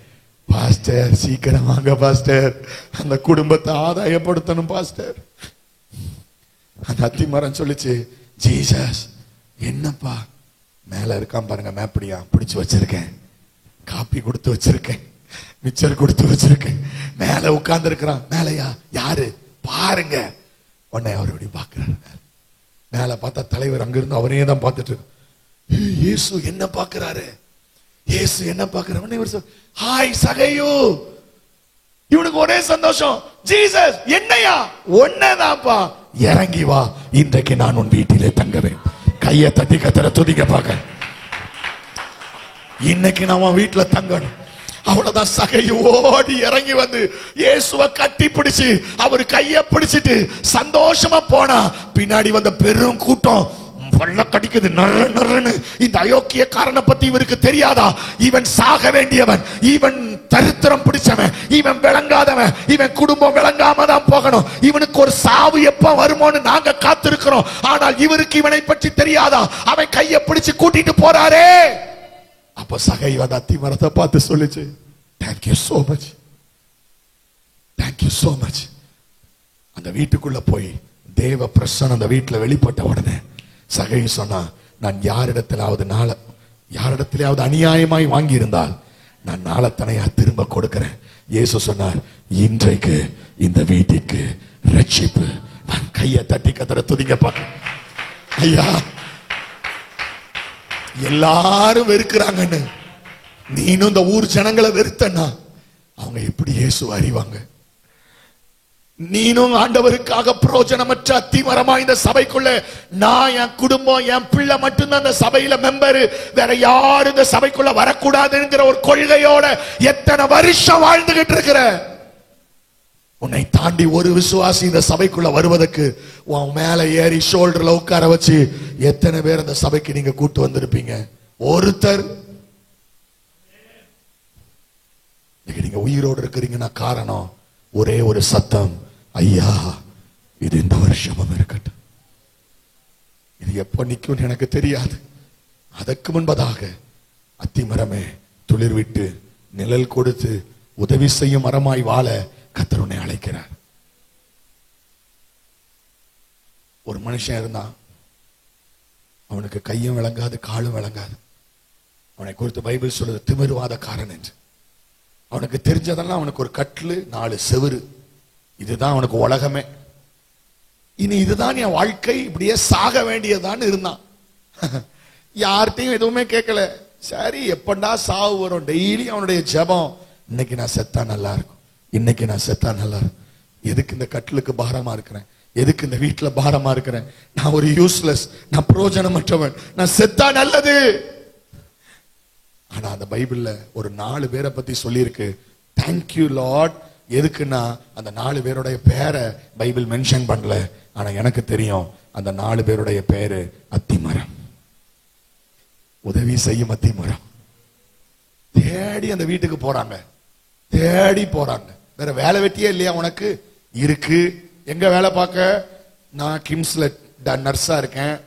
பாஸ்டர் சீக்கிரம் வாங்க பாஸ்டர், அந்த குடும்பத்தை ஆதாயப்படுத்தணும் பாஸ்டர். அந்த அத்திமரம் சொல்லிச்சு, ஜீசஸ் என்னப்பா மேல இருக்கான் பாருங்க, மேப்படியா பிடிச்சு வச்சிருக்கேன், காப்பி கொடுத்து வச்சிருக்கேன், மிச்சர் கொடுத்து வச்சிருக்கேன், மேல உட்கார்ந்து இருக்கிறான். மேலையா யாரு பாருங்க. உடனே அவர் இப்படி பாக்குறாரு, மேல பார்த்தா தலைவர் அங்கிருந்து அவரையே தான் பார்த்துட்டு இருக்கு. இயேசு என்ன பாக்குறாரு, இயேசு என்ன பாக்குறாரு. ஹாய் சகையு, இவனுக்கு ஒரே சந்தோஷம், ஜீசஸ் என்னையா, ஒன்னதாப்பா, இறங்கி வா, இன்றைக்கு நான் உன் வீட்டிலே தங்குவேன். கையை தட்டி கத்தர துதிக்க பார்க்க, இன்னைக்கு நான் உன் வீட்டுல தங்கணும். அவ்வளவுதான். சகையு ஓடி இறங்கி வந்து இயேசுவை கட்டி பிடிச்சு அவர் கைய பிடிச்சிட்டு சந்தோஷமா போனா. பின்னாடி வந்த பெரும் கூட்டம் பல்ல கடிக்குது, நறு நறுன்னு. இந்த அயோக்கியக்காரனை பத்தி இவருக்கு தெரியாதா, இவன் சாக வேண்டியவன், இவன் தரித்திரம் பிடிச்சவன், இவன் விளங்காதவன், இவன் குடும்பம் விளங்காம தான் போகணும், இவனுக்கு ஒரு சாவு எப்ப வருமோன்னு நாங்க காத்திருக்கிறோம். ஆனால் இவருக்கு இவனை பற்றி தெரியாதா, அவன் கையை பிடிச்சு கூட்டிட்டு போறாரே. அப்ப சகை வந்து அத்திமரத்தை பார்த்து சொல்லிச்சு, thank you so much, thank you so much. அந்த வீட்டுக்குள்ள போய் தேவ பிரசன்னம் அந்த வீட்டுல வெளிப்பட்ட உடனே சகை சொன்னா, நான் யாரிடத்திலாவது அநியாயமாய் வாங்கி இருந்தால் நான் நாளத்தனையா திரும்ப கொடுக்கிறேன். இயேசு சொன்னார், இன்றைக்கு இந்த வீட்டுக்கு ரட்சிப்பு. நான் கையை தட்டி கத்தர துதிக்க பார்க்க. ஐயா எல்லாரும் வெறுக்கிறாங்கன்னு நீனும் இந்த ஊர் ஜனங்களை வெறுத்தனா அவங்க எப்படி இயேசு அறிவாங்க? நீனும் ஆண்டவருக்காக பிரயோஜனமற்ற அத்திமரமா இந்த சபைக்குள்ள, நான் என் குடும்பம் என் பிள்ளை மட்டும்தான் இந்த சபையில மெம்பர், வேற யாரும் இந்த சபைக்குள்ள வரக்கூடாதுங்கிற ஒரு கொள்கையோட எத்தனை வருஷம் வாழ்ந்துகிட்டு இருக்கிற, உன்னை தாண்டி ஒரு விசுவாசி இந்த சபைக்குள்ள வருவதற்கு உன் மேல ஏறி ஷோல்டர்ல உட்கார வச்சு எத்தனை பேர் இந்த சபைக்கு நீங்க கூட்டு வந்திருப்பீங்க? ஒருத்தர். நீங்க உயிரோடு இருக்கிறீங்கன்னா காரணம் ஒரே ஒரு சத்தம், ஐயா இது இந்த வருஷமும் இருக்கட்டும். இது எப்ப நிக்கும் எனக்கு தெரியாது. அதற்கு முன்பதாக அத்திமரமே துளிர் விட்டு நிழல் கொடுத்து உதவி செய்யும் மரமாய் வாழ கர்த்தர் உன்னை அழைக்கிறார். ஒரு மனுஷன் இருந்தான், அவனுக்கு கையும் விளங்காது காலும் விளங்காது. அவனை குறித்து பைபிள் சொல்லுது திமிர்வாதக்காரன் என்று. அவனுக்கு தெரிஞ்சதெல்லாம் அவனுக்கு ஒரு கட்டிலு 4 செவுரு, இதுதான் அவனுக்கு உலகமே. இனி இதுதான் என் வாழ்க்கை, இப்படியே சாக வேண்டியதான்னு இருந்தான். யார்கிட்டையும் எதுவுமே கேட்கல. சரி எப்பண்டா சாவு வரும், டெய்லி அவனுடைய ஜெபம், இன்னைக்கு நான் செத்தா நல்லா இருக்கும், இன்னைக்கு நான் செத்தா நல்லா இருக்கும். எதுக்கு இந்த கட்டிலுக்கு பாரமா இருக்கிறேன், எதுக்கு இந்த வீட்டுல பாரமா இருக்கிறேன், நான் ஒரு யூஸ்லெஸ், நான் பிரயோஜனமற்றவன், நான் செத்தா நல்லது. ஆனா அந்த பைபிள்ல ஒரு 4 பேரை பத்தி சொல்லியிருக்கு. Thank you Lord. எதுக்குன்னா அந்த 4 பேருடைய பேரை பைபிள் மென்ஷன் பண்ணல. ஆனா எனக்கு தெரியும் அந்த 4 பேருடைய பேரு அத்திமரம், உதவி செய்யும் அத்திமரம். தேடி அந்த வீட்டுக்கு போறாங்க, தேடி போறாங்க. வேற வேலை வெட்டியே இல்லையா உனக்கு? இருக்கு. எங்க வேலை பார்க்க? நான் கிம்ஸ்ல நர்ஸா இருக்கேன்.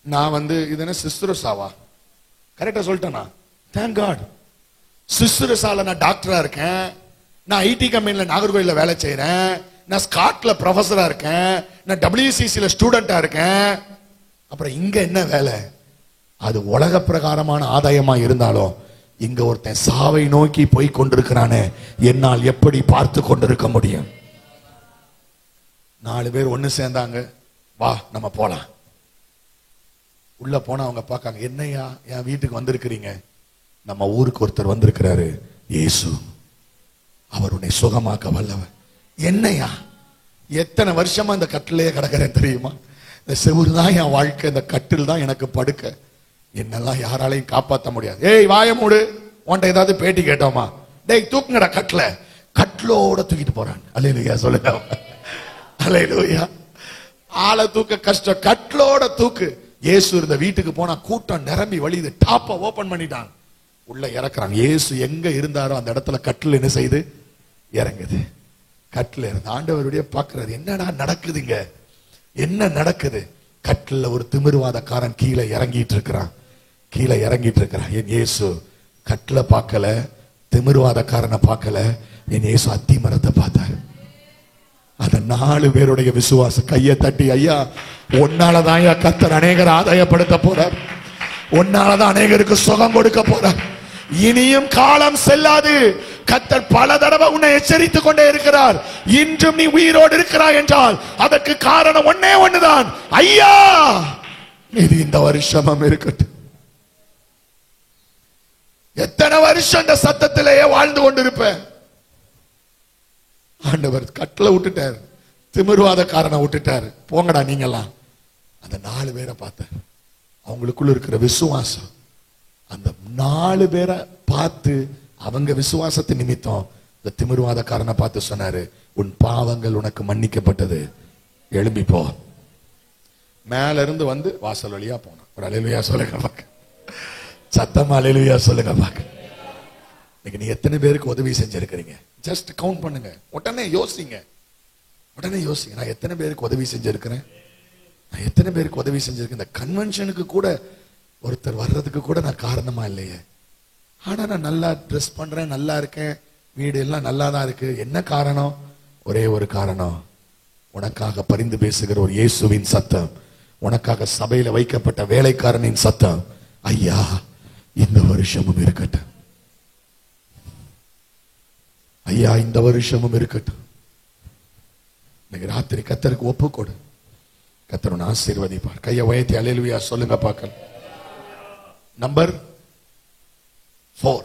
நான் வந்து இது என்ன சிஸ்டர்ஸாவா? கரெக்டா சொல்லிட்டேனா? Thank God. சிஸ்டர்ஸால நான் டாக்டரா இருக்கேன். நான் ஐடி கம்பெனில நாகர்கோயில வேலை செய்யறேன். நான் ஸ்காட்ல ப்ரொஃபஸரா இருக்கேன். நான் WCCல ஸ்டூடெண்டா இருக்கேன். அப்புறம் இங்க என்ன வேலை? அது உலக பிரகாரமான ஆதாயமா இருந்தாலும் இங்க ஒருத்தன் சாவை நோக்கி போய் கொண்டிருக்கிறானே, என்னால் எப்படி பார்த்து கொண்டிருக்க முடியும்? 4 பேர் ஒண்ணு சேர்ந்தாங்க, வா நம்ம போலாம். உள்ள போனா அவங்க பார்க்காங்க, என்னையா என் வீட்டுக்கு வந்திருக்கிறீங்க? நம்ம ஊருக்கு ஒருத்தர் வந்திருக்கிறாரு, இயேசு, அவர் உன்னை சுகமாக்க வல்லவர். என்னையா எத்தனை வருஷமா இந்த கட்டிலேயே கிடக்கிறேன் தெரியுமா? இந்த செவுரு தான் என் வாழ்க்கை, இந்த கட்டில் தான் எனக்கு படுக்க. என்னெல்லாம் யாராலையும் காப்பாற்ற முடியாது. ஏய் வாய மூடு, உன்ட்ட ஏதாவது பேட்டி கேட்டோமா? டேய் தூக்குங்கடா கட்டில. கட்டிலோட தூக்கிட்டு போறான். அல்லேலூயா சொல்லுங்க. அல்லேலூயா. ஆளை தூக்க கஷ்டம், கட்டிலோட தூக்கு. இயேசு இருந்த வீட்டுக்கு போனா கூட்டம் நிரம்பி வழியுது. டாப்ப ஓபன் பண்ணிட்டான், உள்ள இறக்குறாங்க. இயேசு எங்க இருந்தாரோ அந்த இடத்துல கட்டில் என்ன செய்து இறங்குது. கட்டில இருந்து ஆண்டவருடைய பாக்குறாரு, என்னடா நடக்குதுங்க, என்ன நடக்குது? கட்டில ஒரு திமிர்வாதக்காரன் கீழே இறங்கிட்டு இருக்கிறான், கீழே இறங்கிட்டு இருக்கிறான். என் இயேசு கட்டில பார்க்கல, திமிர்வாதக்காரனை பார்க்கல, என் இயேசு அத்தி மரத்தை பார்த்தார். அந்த 4 பேருடைய விசுவாசம். கையை தட்டி, ஐயா உன்னாலதான் கர்த்தர் அநேகர் ஆதாயப்படுத்த போறார், உன்னாலதான் அநேகருக்கு சுகம் கொடுக்க போறார். இனியும் காலம் செல்லாது. கர்த்தர் பல தடவை உன்னை எச்சரித்துக் கொண்டே இருக்கிறார். இன்றும் நீ உயிரோடு இருக்கிறாய் என்றால் அதற்கு காரணம் ஒன்னே ஒண்ணுதான், ஐயா இது இந்த வருஷமும் இருக்கட்டும். எத்தனை வருஷம் இந்த சத்தத்திலேயே வாழ்ந்து கொண்டிருப்பேன். ஆண்டவர் கட்டளை விட்டுட்டார், திமிர்வாதக்காரனை விட்டுட்டார். போங்கடா நீங்கெல்லாம். அந்த 4 பேரை பார்த்தார். அவங்களுக்குள்ள இருக்கிற விசுவாசம், அந்த 4 பேரை பார்த்து அவங்க விசுவாசத்து நிமித்தம் இந்த திமிர்வாதக்காரனை பார்த்து சொன்னாரு, உன் பாவங்கள் உனக்கு மன்னிக்கப்பட்டது, எழும்பி போ. மேல இருந்து வந்து வாசல் வழியா போனான். ஒரு அல்லேலூயா சொல்லுங்க பாக்க, சத்தமா அல்லேலூயா சொல்லுங்க பாக்க. இன்னைக்கு நீ எத்தனை பேருக்கு உதவி செஞ்சிருக்கிறீங்க? ஜஸ்ட் கவுண்ட் பண்ணுங்க. உடனே யோசிங்க, உடனே யோசிங்க. நான் எத்தனை பேருக்கு உதவி செஞ்சிருக்கிறேன், நான் எத்தனை பேருக்கு உதவி செஞ்சிருக்கேன். இந்த கன்வென்ஷனுக்கு கூட ஒருத்தர் வர்றதுக்கு கூட நான் காரணமா இல்லையே. ஆனா நான் நல்லா ட்ரெஸ் பண்றேன், நல்லா இருக்கேன், வீடு எல்லாம் நல்லா தான் இருக்கு. என்ன காரணம்? ஒரே ஒரு காரணம், உனக்காக பரிந்து பேசுகிற ஒரு இயேசுவின் சத்தம், உனக்காக சபையில வைக்கப்பட்ட வேலைக்காரனின் சத்தம், ஐயா இந்த வருஷமும் இருக்கட்டும், ஐயா இந்த வருஷமும் இருக்கட்டும். இன்னைக்கு ராத்திரி கர்த்தருக்கு ஒப்பு கொடு, கர்த்தர் உன்னை ஆசீர்வதிப்பார். கையை உயர்த்தி அல்லேலூயா சொல்லுங்க பார்க்கலாம். நம்பர் 4,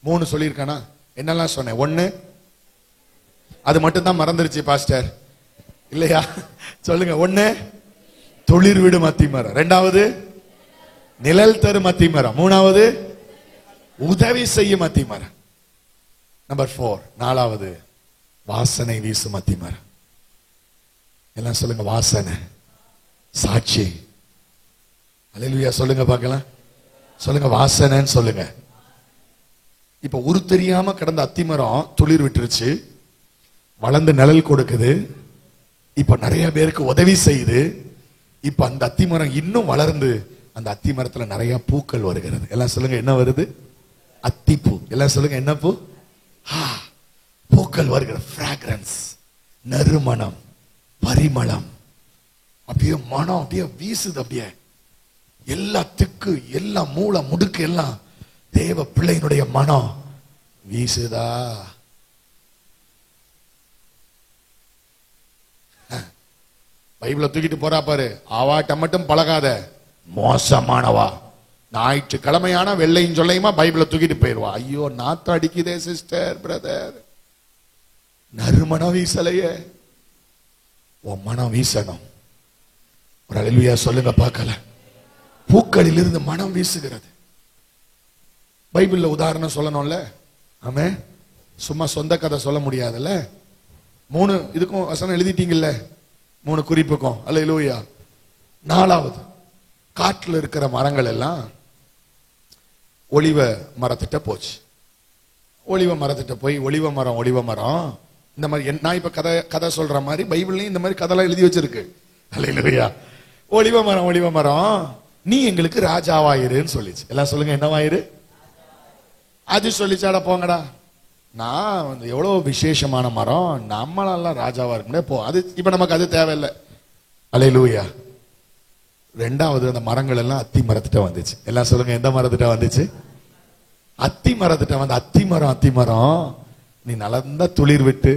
3 சொல்லியிருக்கானா? என்னெல்லாம் சொன்னேன்? 1 அது மட்டும் தான் மறந்துருச்சு பாஸ்டர், இல்லையா? சொல்லுங்க. 1 தொழில் விடும் அத்திமரம், 2வது நிழல் தரும் அத்திமரம், 3வது உதவி செய்யும் அத்திமரம், நம்பர் 4 4வது வாசனை வீசும் அத்திமரம். எல்லாம் சொல்லுங்க. வாசனை, சாட்சி. அல்லேலூயா சொல்லுங்க பார்க்கலாம். சொல்லுங்க வாசனைன்னு சொல்லுங்க. இப்ப உரு தெரியாம கிடந்த அத்திமரம் துளிர் விட்டுருச்சு, வளர்ந்து நிழல் கொடுக்குது, இப்ப நிறைய பேருக்கு உதவி செய்யுது. இப்ப அந்த அத்திமரம் இன்னும் வளர்ந்து அந்த அத்திமரத்துல நிறைய பூக்கள் வருகிறது. எல்லாம் சொல்லுங்க என்ன வருது? அத்திப்பூ. எல்லாம் சொல்லுங்க என்ன பூ? பூக்கள் வருகிற ஃப்ராக்ரன்ஸ், நறுமணம், பரிமளம், அப்படியே மனம் அப்படியே வீசுது. அப்படியே எல்லா திக்கு, எல்லா மூளை முடுக்கு எல்லாம் தேவ பிள்ளையினுடைய மனம் வீசுதா? பைபிளை தூக்கிட்டு போறா பாரு, அவாட்ட மட்டும் பழகாத, மோசமானவா. ஞாயிற்றுக்கிழமையான வெள்ளையும் சொல்லையுமா பைபிளை தூக்கிட்டு போயிருவா. ஐயோ நாத்தம் அடிக்குதே சிஸ்டர், பிரதர், நறுமணம் வீசலையே. உன் மனம் வீசணும். ஒரு அல்லேலூயா சொல்லுங்க பார்க்கல. பூக்களில் இருந்து மனம் வீசுகிறது. பைபிள்ல உதாரணம் சொல்லணும்ல, ஆமே, சும்மா சொந்த கதை சொல்ல முடியாதுல்ல. 3 இதுக்கும் வசனம் எழுதிட்டீங்கல்ல, 3 குறிப்புக்கும். அல்லேலூயா. 4வது, காட்டுல இருக்கிற மரங்கள் எல்லாம் ஒலிவ மரத்திட்ட போச்சு. ஒலிவ மரத்திட்ட போய் ஒலிவ மரம் இந்த மாதிரி, நான் இப்ப கதை சொல்ற மாதிரி பைபிள்லயும் இந்த மாதிரி கதைலாம் எழுதி வச்சிருக்கு. அல்லேலூயா. ஒலிவ மரம் நீ எங்களுக்கு ராஜாவாயிருன்னு சொல்லிச்சு. எல்லாம் சொல்லுங்க என்னவாயிரு? அது சொல்லிச்சாடா போங்கடா, நான் எவ்வளவு விசேஷமான மரம், நம்மளெல்லாம் ராஜாவா இருக்க போ. அது இப்ப நமக்கு அது தேவையில்லை. அல்லேலூயா. 2வது, அந்த மரங்கள் எல்லாம் அத்தி மரத்திட்ட வந்துச்சு. எல்லாம் சொல்லுங்க எந்த மரத்திட்ட வந்துச்சு? அத்தி மரத்திட்ட வந்து, அத்திமரம் நீ நல்ல துளிர் விட்டு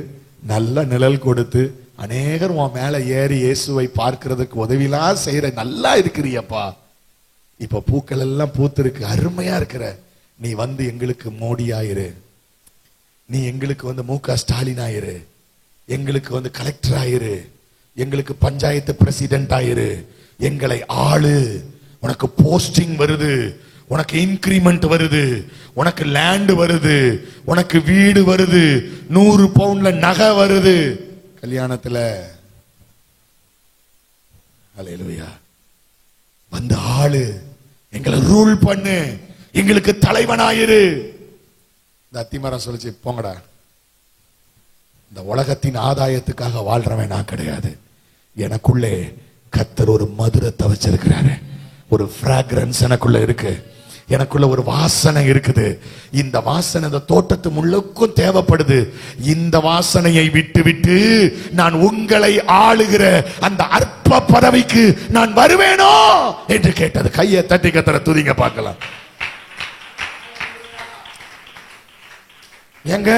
நல்ல நிழல் கொடுத்து அநேகர் உன் மேல ஏறி இயேசுவை பார்க்கிறதுக்கு உதவிலாம் செய்யற, நல்லா இருக்கிறியப்பா. இப்ப பூக்கள் எல்லாம் பூத்திருக்கு, அருமையா இருக்கிற, நீ வந்து எங்களுக்கு மோடி ஆயிரு, நீ எங்களுக்கு வந்து மு.க. ஸ்டாலின் ஆயிரு, எங்களுக்கு வந்து கலெக்டர் ஆயிரு, எங்களுக்கு பஞ்சாயத்து பிரசிடென்ட் ஆயிரு, எங்களை ஆளு, உனக்கு போஸ்டிங் வருது, உனக்கு இன்கிரிமெண்ட் வருது, உனக்கு லேண்ட் வருது, உனக்கு வீடு வருது, 100 பவுண்ட்ல நகை வருது கல்யாணத்துல. அல்லேலூயா. வந்து ஆளு, எங்களை ரூல் பண்ணு, எங்களுக்கு தலைவனாயிரு. இந்த அத்திமரம் சொல்லிச்சு, போங்கடா, இந்த உலகத்தின் ஆதாயத்துக்காக வாழ்றவன் நான் கிடையாது. எனக்குள்ளே கர்த்தர் ஒரு மதுரத்தை வச்சிருக்கிறாரு, ஒரு ஃப்ராக்ரன்ஸ் எனக்குள்ள இருக்கு, எனக்குள்ள ஒரு வாசனை இருக்குது. இந்த வாசனை இந்த தோட்டத்து முழுக்கும் தேவைப்படுது. இந்த வாசனையை விட்டு விட்டு நான் உங்களை ஆளுகிற அந்த அற்ப பதவிக்கு நான் வருவேனோ என்று கேட்டது. கையை தட்டி கர்த்தரை துதிங்க பார்க்கலாம். எங்க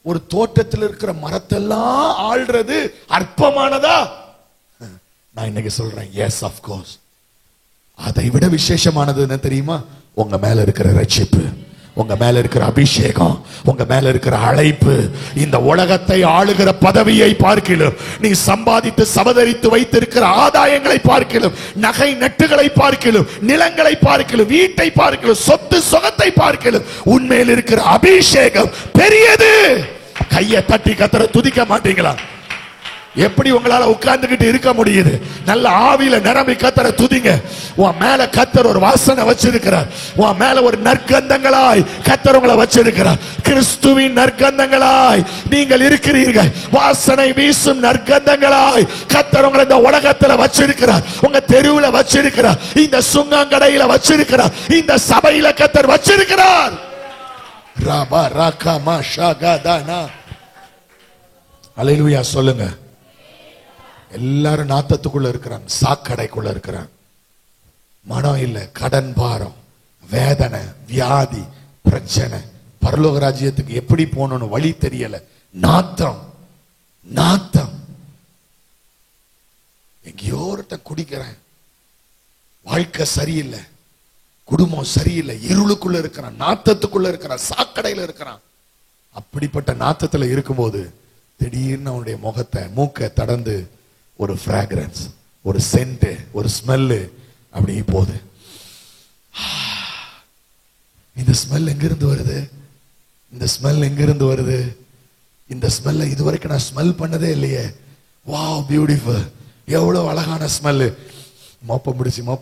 ஒரு தோட்டத்தில் இருக்கிற மரத்தெல்லாம் ஆள்றது அற்பமானதா? நான் இன்னைக்கு சொல்றேன், எஸ் ஆஃப் கோர்ஸ். அதை விட விசேஷமானது என்ன தெரியுமா? உங்க மேல இருக்கிற ரட்சிப்பு, உங்க மேல இருக்கிற அபிஷேகம், உங்க மேல இருக்கிற அழைப்பு. இந்த உலகத்தை ஆளுகிற பதவியை பார்க்கிலும், நீ சம்பாதித்து சபதரித்து வைத்திருக்கிற ஆதாயங்களை பார்க்கிலும், நகை நட்டுகளை பார்க்கிலும், நிலங்களை பார்க்கிலும், வீட்டை பார்க்கிலும், சொத்து சுகத்தை பார்க்கிலும், உண்மையில் இருக்கிற அபிஷேகம் பெரியது. கையை தட்டி கர்த்தரை துதிக்க மாட்டீங்களா? எப்படி உங்களால உட்கார்ந்துகிட்டு இருக்க முடியுது? நல்ல ஆவியில நிரம்பி கர்த்தரை துதிங்க. உன் மேல கர்த்தர் ஒரு வாசனை வச்சிருக்கிறார். உன் மேல ஒரு நற்கந்தங்களாய் கர்த்தர் உங்களை வச்சிருக்கிறார். கிறிஸ்துவின் நற்கந்தங்களாய் நீங்கள் இருக்கிறீர்கள். வாசனை வீசும் நற்கந்தங்களாய் கர்த்தர் உங்களை இந்த உலகத்துல வச்சிருக்கிறார். உங்க தெருவுல வச்சிருக்கிறார், இந்த சுங்கங்கடையில வச்சிருக்கிறார், இந்த சபையில கர்த்தர் வச்சிருக்கிறார். ரபா ரகமா ஷகதானா. அல்லேலூயா சொல்லுங்க. எல்லாரும் நாத்தத்துக்குள்ள இருக்கிறாங்க, சாக்கடைக்குள்ள இருக்கிறாங்க. மனம் இல்ல, கடன் பாரம், வேதனை, வியாதி, பிரச்சனை. பரலோக ராஜ்யத்துக்கு எப்படி போகணும்னு வழி தெரியல. நாத்தம் நாத்தம். எங்கேயோ ஒருத்தன் குடிக்கிறேன், வாழ்க்கை சரியில்லை, குடும்பம் சரியில்லை, இருளுக்குள்ள இருக்கிறான், நாத்தத்துக்குள்ள இருக்கிறான், சாக்கடையில இருக்கிறான். அப்படிப்பட்ட நாத்தத்துல இருக்கும்போது திடீர்னு அவனுடைய முகத்தை மூக்க தடந்து ஒரு ஃப்ராக்ரன்ஸ், ஒரு சென்ட், ஒரு ஸ்மெல்லு அப்படி போகுது. இந்த ஸ்மெல் எங்கிருந்து வருது? இந்த ஸ்மெல் எங்கிருந்து வருது? இந்த ஸ்மெல்ல இதுவரைக்கும் நான் ஸ்மெல் பண்ணதே இல்லையே. வாவ், பியூட்டிஃபுல், எவ்வளவு அழகான ஸ்மெல். மோப்பம்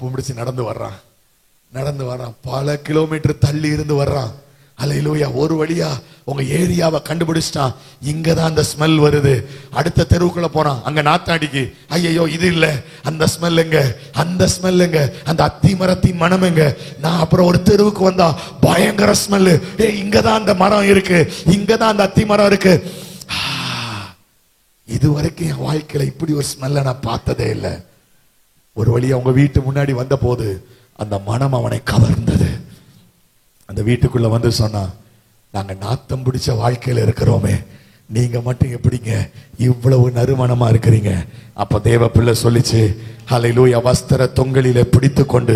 முடிச்சு நடந்து வர்றான், பல கிலோமீட்டர் தள்ளி இருந்து வர்றான். அல்லேலூயா. ஒரு வழியா உங்க ஏரியாவை கண்டுபிடிச்சிட்டான். இங்கதான் அந்த ஸ்மெல் வருது. அடுத்த தெருவுக்குள்ள போறான், அங்க நாத்தாடிக்கு. ஐயோ இது இல்ல, அந்த ஸ்மெல் எங்க, அந்த ஸ்மெல் எங்க, அந்த அத்தி மரத்தின் மனம் எங்க? நான் அப்புறம் ஒரு தெருவுக்கு வந்தா பயங்கர ஸ்மெல். இங்கதான் அந்த மரம் இருக்கு, இங்கதான் அந்த அத்தி மரம் இருக்கு. இதுவரைக்கும் என் வாழ்க்கையில இப்படி ஒரு ஸ்மெல்ல நான் பார்த்ததே இல்லை. ஒரு வழியா உங்க வீட்டு முன்னாடி வந்த போது அந்த மனம் அவனை கவர்ந்தது. அந்த வீட்டுக்குள்ள வந்து சொன்னா, நாங்க நாத்தம் பிடிச்ச வாழ்க்கையில இருக்கிறோமே, நீங்க மட்டும் எப்படிங்க இவ்வளவு நறுமணமா இருக்கிறீங்க? அப்ப தேவ பிள்ளை சொல்லிச்சு, ஹல்லேலூயா, வஸ்திர தொங்கலில பிடித்து கொண்டு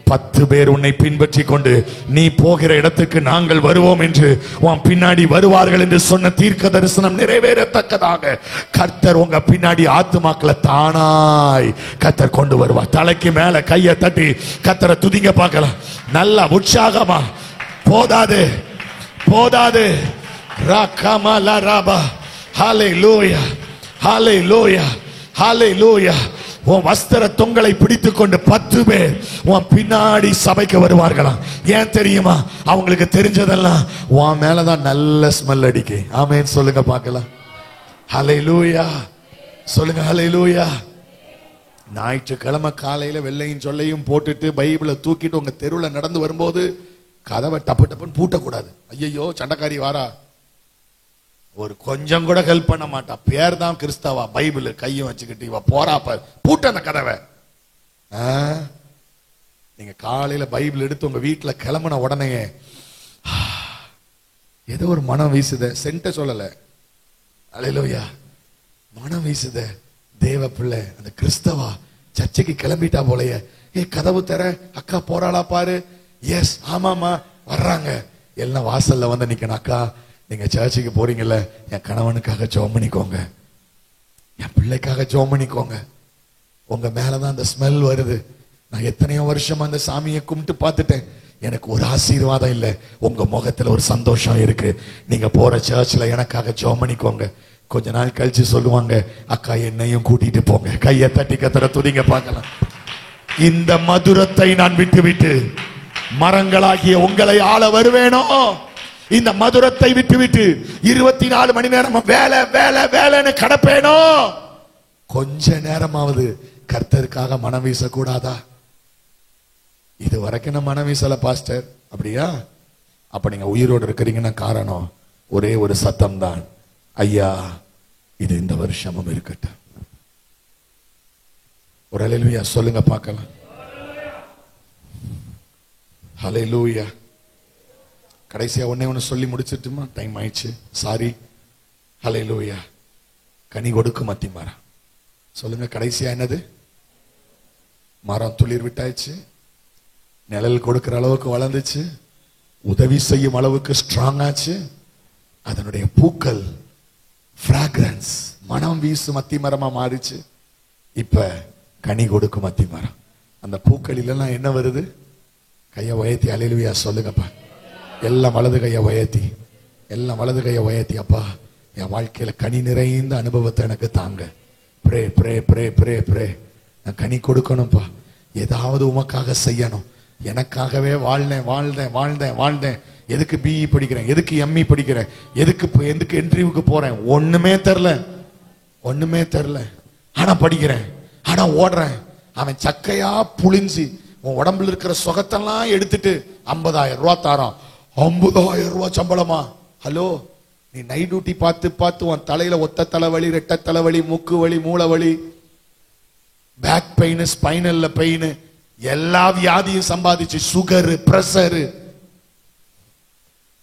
10 பேர் உன்னை பின்பற்றி கொண்டு நீ போகிற இடத்துக்கு நாங்கள் வருவோம் என்று உன் பின்னாடி வருவார்கள் என்று சொன்ன தீர்க்க தரிசனம் நிறைவேறத்தக்கதாக கர்த்தர் உங்க பின்னாடி ஆத்துமாக்களை தானாய் கர்த்தர் கொண்டு வருவார். தலைக்கு மேல கையை தட்டி கர்த்தரை துதிங்க பார்க்கலாம். நல்லா உற்சாகமா. போதாது. ரகமல ரபா. ஹல்லேலூயா, ஹல்லேலூயா, ஹல்லேலூயா. உன் வஸ்திர தொங்கலை பிடித்துக் கொண்டு 10 பேர் உன் பின்னாடி சபைக்கு வருவார்களாம். ஏன் தெரியுமா? அவங்களுக்கு தெரிஞ்சதெல்லாம் உன் மேலதான் நல்ல ஸ்மெல் அடிக்கு. ஆமென் சொல்லுங்க பார்க்கலாம். ஹல்லேலூயா சொல்லுங்க. ஹல்லேலூயா. ஞாயிற்றுக்கிழமை காலையில வெள்ளையும் சொல்லையும் போட்டுட்டு பைபிளை தூக்கிட்டு உங்க தெருவுல நடந்து வரும்போது கதவை டப்பு டப்புன்னு பூட்டக்கூடாது. ஐயோ சண்டைக்காரி வாரா, ஒரு கொஞ்சம் கூட ஹெல்ப் பண்ண மாட்டா, பேர் தான் கிறிஸ்தவா, பைபிள் கையும் வச்சுக்கிட்டு இவ போறா, பூட்ட அந்த கதவை. நீங்க காலையில பைபிள் எடுத்து உங்க வீட்டுல கிளம்புன உடனே ஏதோ ஒரு மனம் வீசுத. சென்ட்ட சொல்லல, அல்லேலூயா, மனம் வீசுத. தேவ பிள்ளை அந்த கிறிஸ்தவா சர்ச்சைக்கு கிளம்பிட்டா போலயே. கதவு தர, அக்கா போறாளா பாரு. எஸ், ஆமாமா வர்றாங்க. எல்லாம் வாசல்ல வந்து நிக்கணும். அக்கா, நீங்க சர்ச்சுக்கு போறீங்கல்ல, என் கணவனுக்காக ஜெபம் பண்ணிக்கோங்க. என் பிள்ளைக்காக ஜெபம் பண்ணிக்கோங்க. உங்க மேலதான் அந்த ஸ்மெல் வருது. நான் எத்தனையோ வருஷமா அந்த சாமியை கும்பிட்டு பார்த்துட்டேன், எனக்கு ஒரு ஆசீர்வாதம் இல்லை. உங்க முகத்துல ஒரு சந்தோஷம் இருக்கு. நீங்க போற சர்ச்ல எனக்காக ஜெபம் பண்ணிக்கோங்க. கொஞ்ச நாள் கழிச்சு சொல்லுவாங்க, அக்கா என்னையும் கூட்டிட்டு போங்க. கையை தட்டி கத்தர துதிங்க பார்க்கலாம். இந்த மதுரத்தை நான் விட்டுவிட்டு மரங்களாகிய உங்களை ஆள வருவேனோ? இந்த மதுரத்தை விட்டுவிட்டு 24 மணி நேரம் வேலை வேலை வேலைன்னு கடப்பேனோ? கொஞ்ச நேரமாவது கர்த்தருக்காக மனம் வீசக்கூடாதா? இது வரைக்கும் நான் மனம் வீசல பாஸ்டர். அப்படியா? அப்ப நீங்க உயிரோடு இருக்கிறீங்கன்னா காரணம் ஒரே ஒரு சத்தம் தான், ஐயா இது இந்த வருஷமும் இருக்கட்டும். ஒரு ஹல்லேலூயா சொல்லுங்க பார்க்கலாம். ஹல்லேலூயா. கடைசியா ஒண்ணு சொல்லி முடிச்சிட்டுமா? டைம் ஆயிடுச்சு, சாரி. ஹல்லேலூயா. கனி கொடுக்கும் அத்தி மரம். சொல்லுங்க கடைசியா என்னது? மரம் துளிர் விட்டாச்சு, நிழல் கொடுக்கிற அளவுக்கு வளர்ந்துச்சு, உதவி செய்யும் அளவுக்கு ஸ்ட்ராங் ஆச்சு. அதனுடைய பூக்கள் ஃப்ராக்ரன்ஸ், மனம் வீசும் அத்தி மரமா மாறிச்சு. இப்ப கனி கொடுக்கும் அத்தி மரம். அந்த பூக்களில் எல்லாம் என்ன வருது? கையை உயர்த்தி அல்லேலூயா சொல்லுங்கப்பா. எல்லாம் வலது கையை உயர்த்தி, எல்லாம் வலது கையை உயர்த்தி, அப்பா என் வாழ்க்கையில கனி நிறைந்த அனுபவத்தை எனக்கு தாங்க. பிரே பிரே பிரே பிரே பிரே. நான் கனி கொடுக்கணும்ப்பா. ஏதாவது உமக்காக செய்யணும். எனக்காகவே வாழ்ந்தேன் வாழ்ந்தேன் வாழ்ந்தேன் வாழ்ந்தேன். எதுக்கு பிஇ படிக்கிறேன், எதுக்கு எம்இ படிக்கிறேன், எதுக்கு இன்டர்வியூக்கு போறேன், ஒண்ணுமே தெரில, ஒண்ணுமே தெரில. ஆனா படிக்கிறேன், ஆனா ஓடுறேன். அவன் சக்கையா புளிஞ்சு உன் உடம்புல இருக்கிற சுகத்தெல்லாம் எடுத்துட்டு 50,000 ரூபாய் தாரான். 50,000 ரூபாய் சம்பளமா? ஹலோ, நீ நைட் டியூட்டி பார்த்து பார்த்து உன் தலையில ஒத்த தலைவலி, ரெட்ட தலைவலி, மூக்கு வலி, மூளை வலி, பேக் பெயின், ஸ்பைனல்ல பெயின், எல்லா வியாதியும் சம்பாதிச்சு, சுகர், பிரஷர்.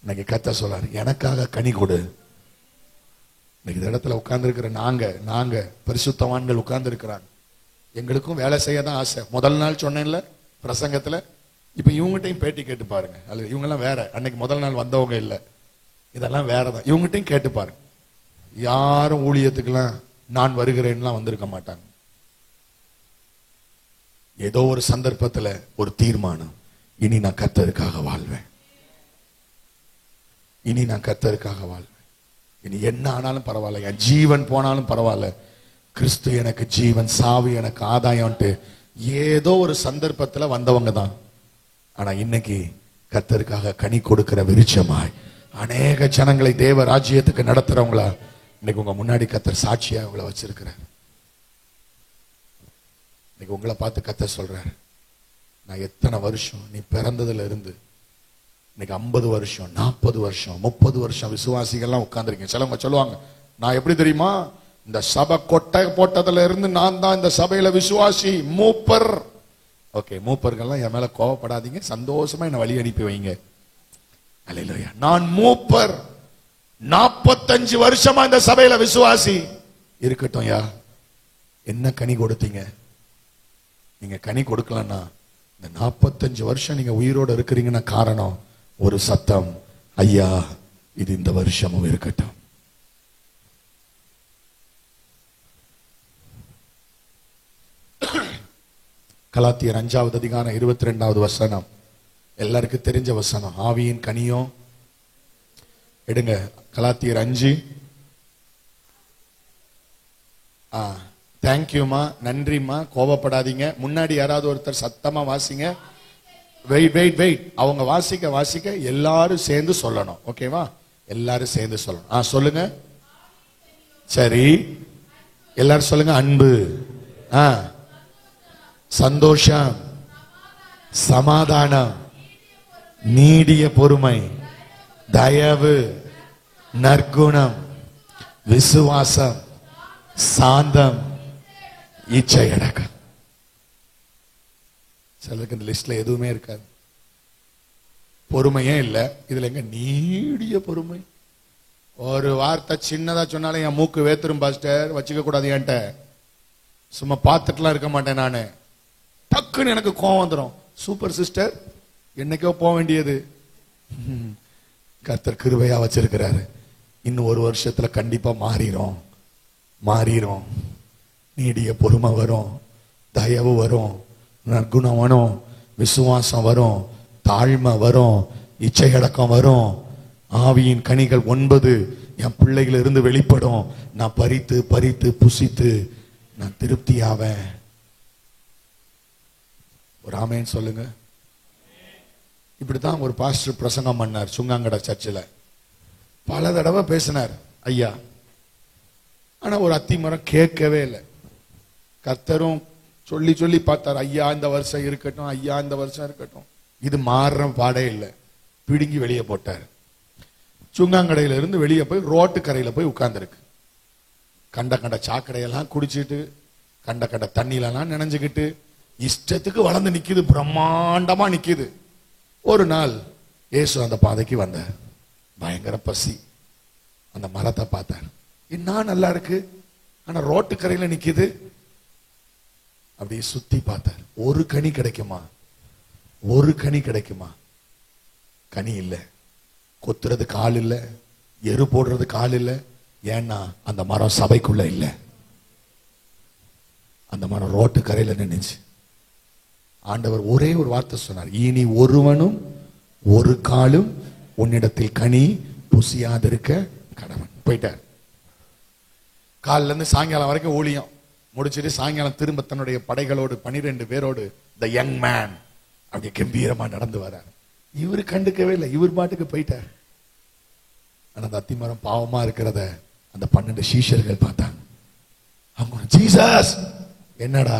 இன்னைக்கு கத்த சொல்றாரு, எனக்காக கனி கொடு. இன்னைக்கு இந்த இடத்துல உட்கார்ந்து இருக்கிற நாங்க பரிசுத்தவான்கள் உட்கார்ந்து இருக்கிறாங்க. எங்களுக்கும் வேலை செய்ய தான் ஆசை. முதல் நாள் சொன்னேன்ல பிரசங்கத்துல, இப்ப இவங்ககிட்டையும் பேட்டி கேட்டு பாருங்க. அல்ல இவங்க எல்லாம் வேற, அன்னைக்கு முதல் நாள் வந்தவங்க இல்ல, இதெல்லாம் வேறதான். இவங்ககிட்டையும் கேட்டு பாருங்க. யாரும் ஊழியத்துக்கெல்லாம் நான் வருகிறேன்லாம் வந்திருக்க மாட்டாங்க. ஏதோ ஒரு சந்தர்ப்பத்துல ஒரு தீர்மானம், இனி நான் கர்த்தருக்காக வாழ்வேன், இனி நான் கர்த்தருக்காக வாழ்வேன். இனி என்ன ஆனாலும் பரவாயில்ல, என் ஜீவன் போனாலும் பரவாயில்ல, கிறிஸ்து எனக்கு ஜீவன், சாவு எனக்கு ஆதாயம்ட்டு ஏதோ ஒரு சந்தர்ப்பத்துல வந்தவங்க தான். ஆனா இன்னைக்கு கர்த்தருக்காக கனி கொடுக்கிற விருட்சமாய் அநேக ஜனங்களை தேவ ராஜ்யத்துக்கு நடத்துறவங்களா இன்னைக்கு உங்க முன்னாடி கர்த்தர் சாட்சியா உங்களை வச்சிருக்கிறார். இன்னைக்கு உங்களை பார்த்து கர்த்தர் சொல்றாரு, நான் எத்தனை வருஷம், நீ பிறந்ததுல இருந்து இன்னைக்கு 50 வருஷம் 40 வருஷம் 30 வருஷம் விசுவாசிகள்லாம் உட்கார்ந்துருக்கேன். சிலவங்க சொல்லுவாங்க, நான் எப்படி தெரியுமா, இந்த சபை கொட்டை போட்டதுல இருந்து நான் தான் இந்த சபையில விசுவாசி, மூப்பர். ஓகே, மூப்பர்கள்லாம் என் மேல கோவப்படாதீங்க, சந்தோஷமா என்ன வழி அனுப்பி வைங்க. அல்லேலூயா. நான் மூப்பர், 45 வருஷமா இந்த சபையில விசுவாசி. இருக்கட்டும் யா, என்ன கனி கொடுத்தீங்க? நீங்க கனி கொடுக்கலன்னா இந்த 45 வருஷம் நீங்க உயிரோடு இருக்கிறீங்கன்னா காரணம் ஒரு சத்தம், ஐயா இது இந்த வருஷமும் இருக்கட்டும். கலாத்தியர் 5வது அதிகாரம் 22வது வசனம், எல்லாருக்கும் தெரிஞ்ச வசனம். ஆவியின் கனியும் எடுங்க. கலாத்தியர் 5. தேங்க்யூமா, நன்றிமா, கோபப்படாதீங்க. முன்னாடி யாராவது ஒருத்தர் சத்தமா வாசிங்க. வெயிட், அவங்க வாசிக்க எல்லாரும் சேர்ந்து சொல்லணும். ஓகேவா? எல்லாரும் சேர்ந்து சொல்லணும். சொல்லுங்க. சரி, எல்லாரும் சொல்லுங்க. அன்பு, சந்தோஷம், சமாதானம், நீடிய பொறுமை, தயவு, நற்குணம், விசுவாசம், சாந்தம், இச்சை அடக்கம். சிலருக்கு இந்த லிஸ்ட்ல எதுவுமே இருக்காது. பொறுமையே இல்ல. இதுல எங்க நீடிய பொறுமை? ஒரு வார்த்தை சின்னதா சொன்னாலும் என் மூக்கு வேத்துரும் பாஸ்டர், வச்சுக்க கூடாது என்கிட்ட. சும்மா பார்த்துட்டுலாம் இருக்க மாட்டேன் நானு. டக்குன்னு எனக்கு கோவம் வந்துடும். சூப்பர் சிஸ்டர், என்னைக்கோ போக வேண்டியது. கர்த்தர் கிருபையா வச்சிருக்கிறாரு. இன்னும் ஒரு வருஷத்துல கண்டிப்பா மாறிடும். மாறிடும். நீடிய பொறுமை வரும், தயவு வரும், நற்குணம் வரும், விசுவாசம் வரும், தாழ்மை வரும், இச்சையடக்கம் வரும். ஆவியின் கனிகள் 9 என் பிள்ளைகள் இருந்து வெளிப்படும். நான் பறித்து பறித்து புசித்து நான் திருப்தியாவேன். ஒரு ஆமேன்னு சொல்லுங்க. இப்படித்தான் ஒரு பாஸ்டர் பிரசங்கம் பண்ணார் சுங்காங்கடை சர்ச்சில். பல தடவை பேசினார் ஐயா. ஆனா ஒரு அத்தி மரம் கேட்கவே இல்லை. கர்த்தரும் சொல்லி சொல்லி பார்த்தார், ஐயா இந்த வருஷம் இருக்கட்டும், ஐயா இந்த வருஷம் இருக்கட்டும். இது மாறுற பாடே இல்லை. பிடுங்கி வெளியே போட்டார். சுங்காங்கடையில இருந்து வெளியே போய் ரோட்டு கரையில போய் உட்கார்ந்துருக்கு. கண்ட கண்ட சாக்கடையெல்லாம் குடிச்சிட்டு, கண்ட கண்ட தண்ணியிலலாம் நினைஞ்சுக்கிட்டு இஷ்டத்துக்கு வளர்ந்து நிக்குது, பிரம்மாண்டமா நிக்குது. ஒரு நாள் இயேசு அந்த பாதைக்கு வந்தார். பயங்கர பசி. அந்த மரத்தை பார்த்தார். என்ன நல்லா இருக்கு, ஆனா ரோட்டு கரையில நிக்குது. அப்படியே சுத்தி பார்த்தார். ஒரு கனி கிடைக்குமா, ஒரு கனி கிடைக்குமா? கனி இல்ல. கொத்துறதுக்கு ஆள் இல்ல, எரு போடுறதுக்கு ஆள் இல்ல. ஏன்னா அந்த மரம் சபைக்குள்ள இல்ல. அந்த மரம் ரோட்டு கரையில நின்னுச்சு. ஆண்டவர் ஒரே ஒரு வார்த்தை சொன்னார், இனி ஒருவனும் ஒரு காலும் உன்னிடத்தில் கனி புசியாதிருக்க கடவன். போயிட்டார். காலில இருந்து சாயங்காலம் வரைக்கும் ஊழியம் முடிச்சுட்டு சாயங்காலம் திரும்ப தன்னுடைய படைகளோடு 12 பேரோடு த யங் மேன் அப்படி கம்பீரமா நடந்து வர்றார். இவரு கண்டுக்கவே இல்லை, இவர் பாட்டுக்கு போயிட்டார். ஆனா அந்த அத்திமரம் பாவமா இருக்கிறத அந்த 12 சீஷர்கள் பார்த்தாங்க. அவங்க, ஜீசஸ் என்னடா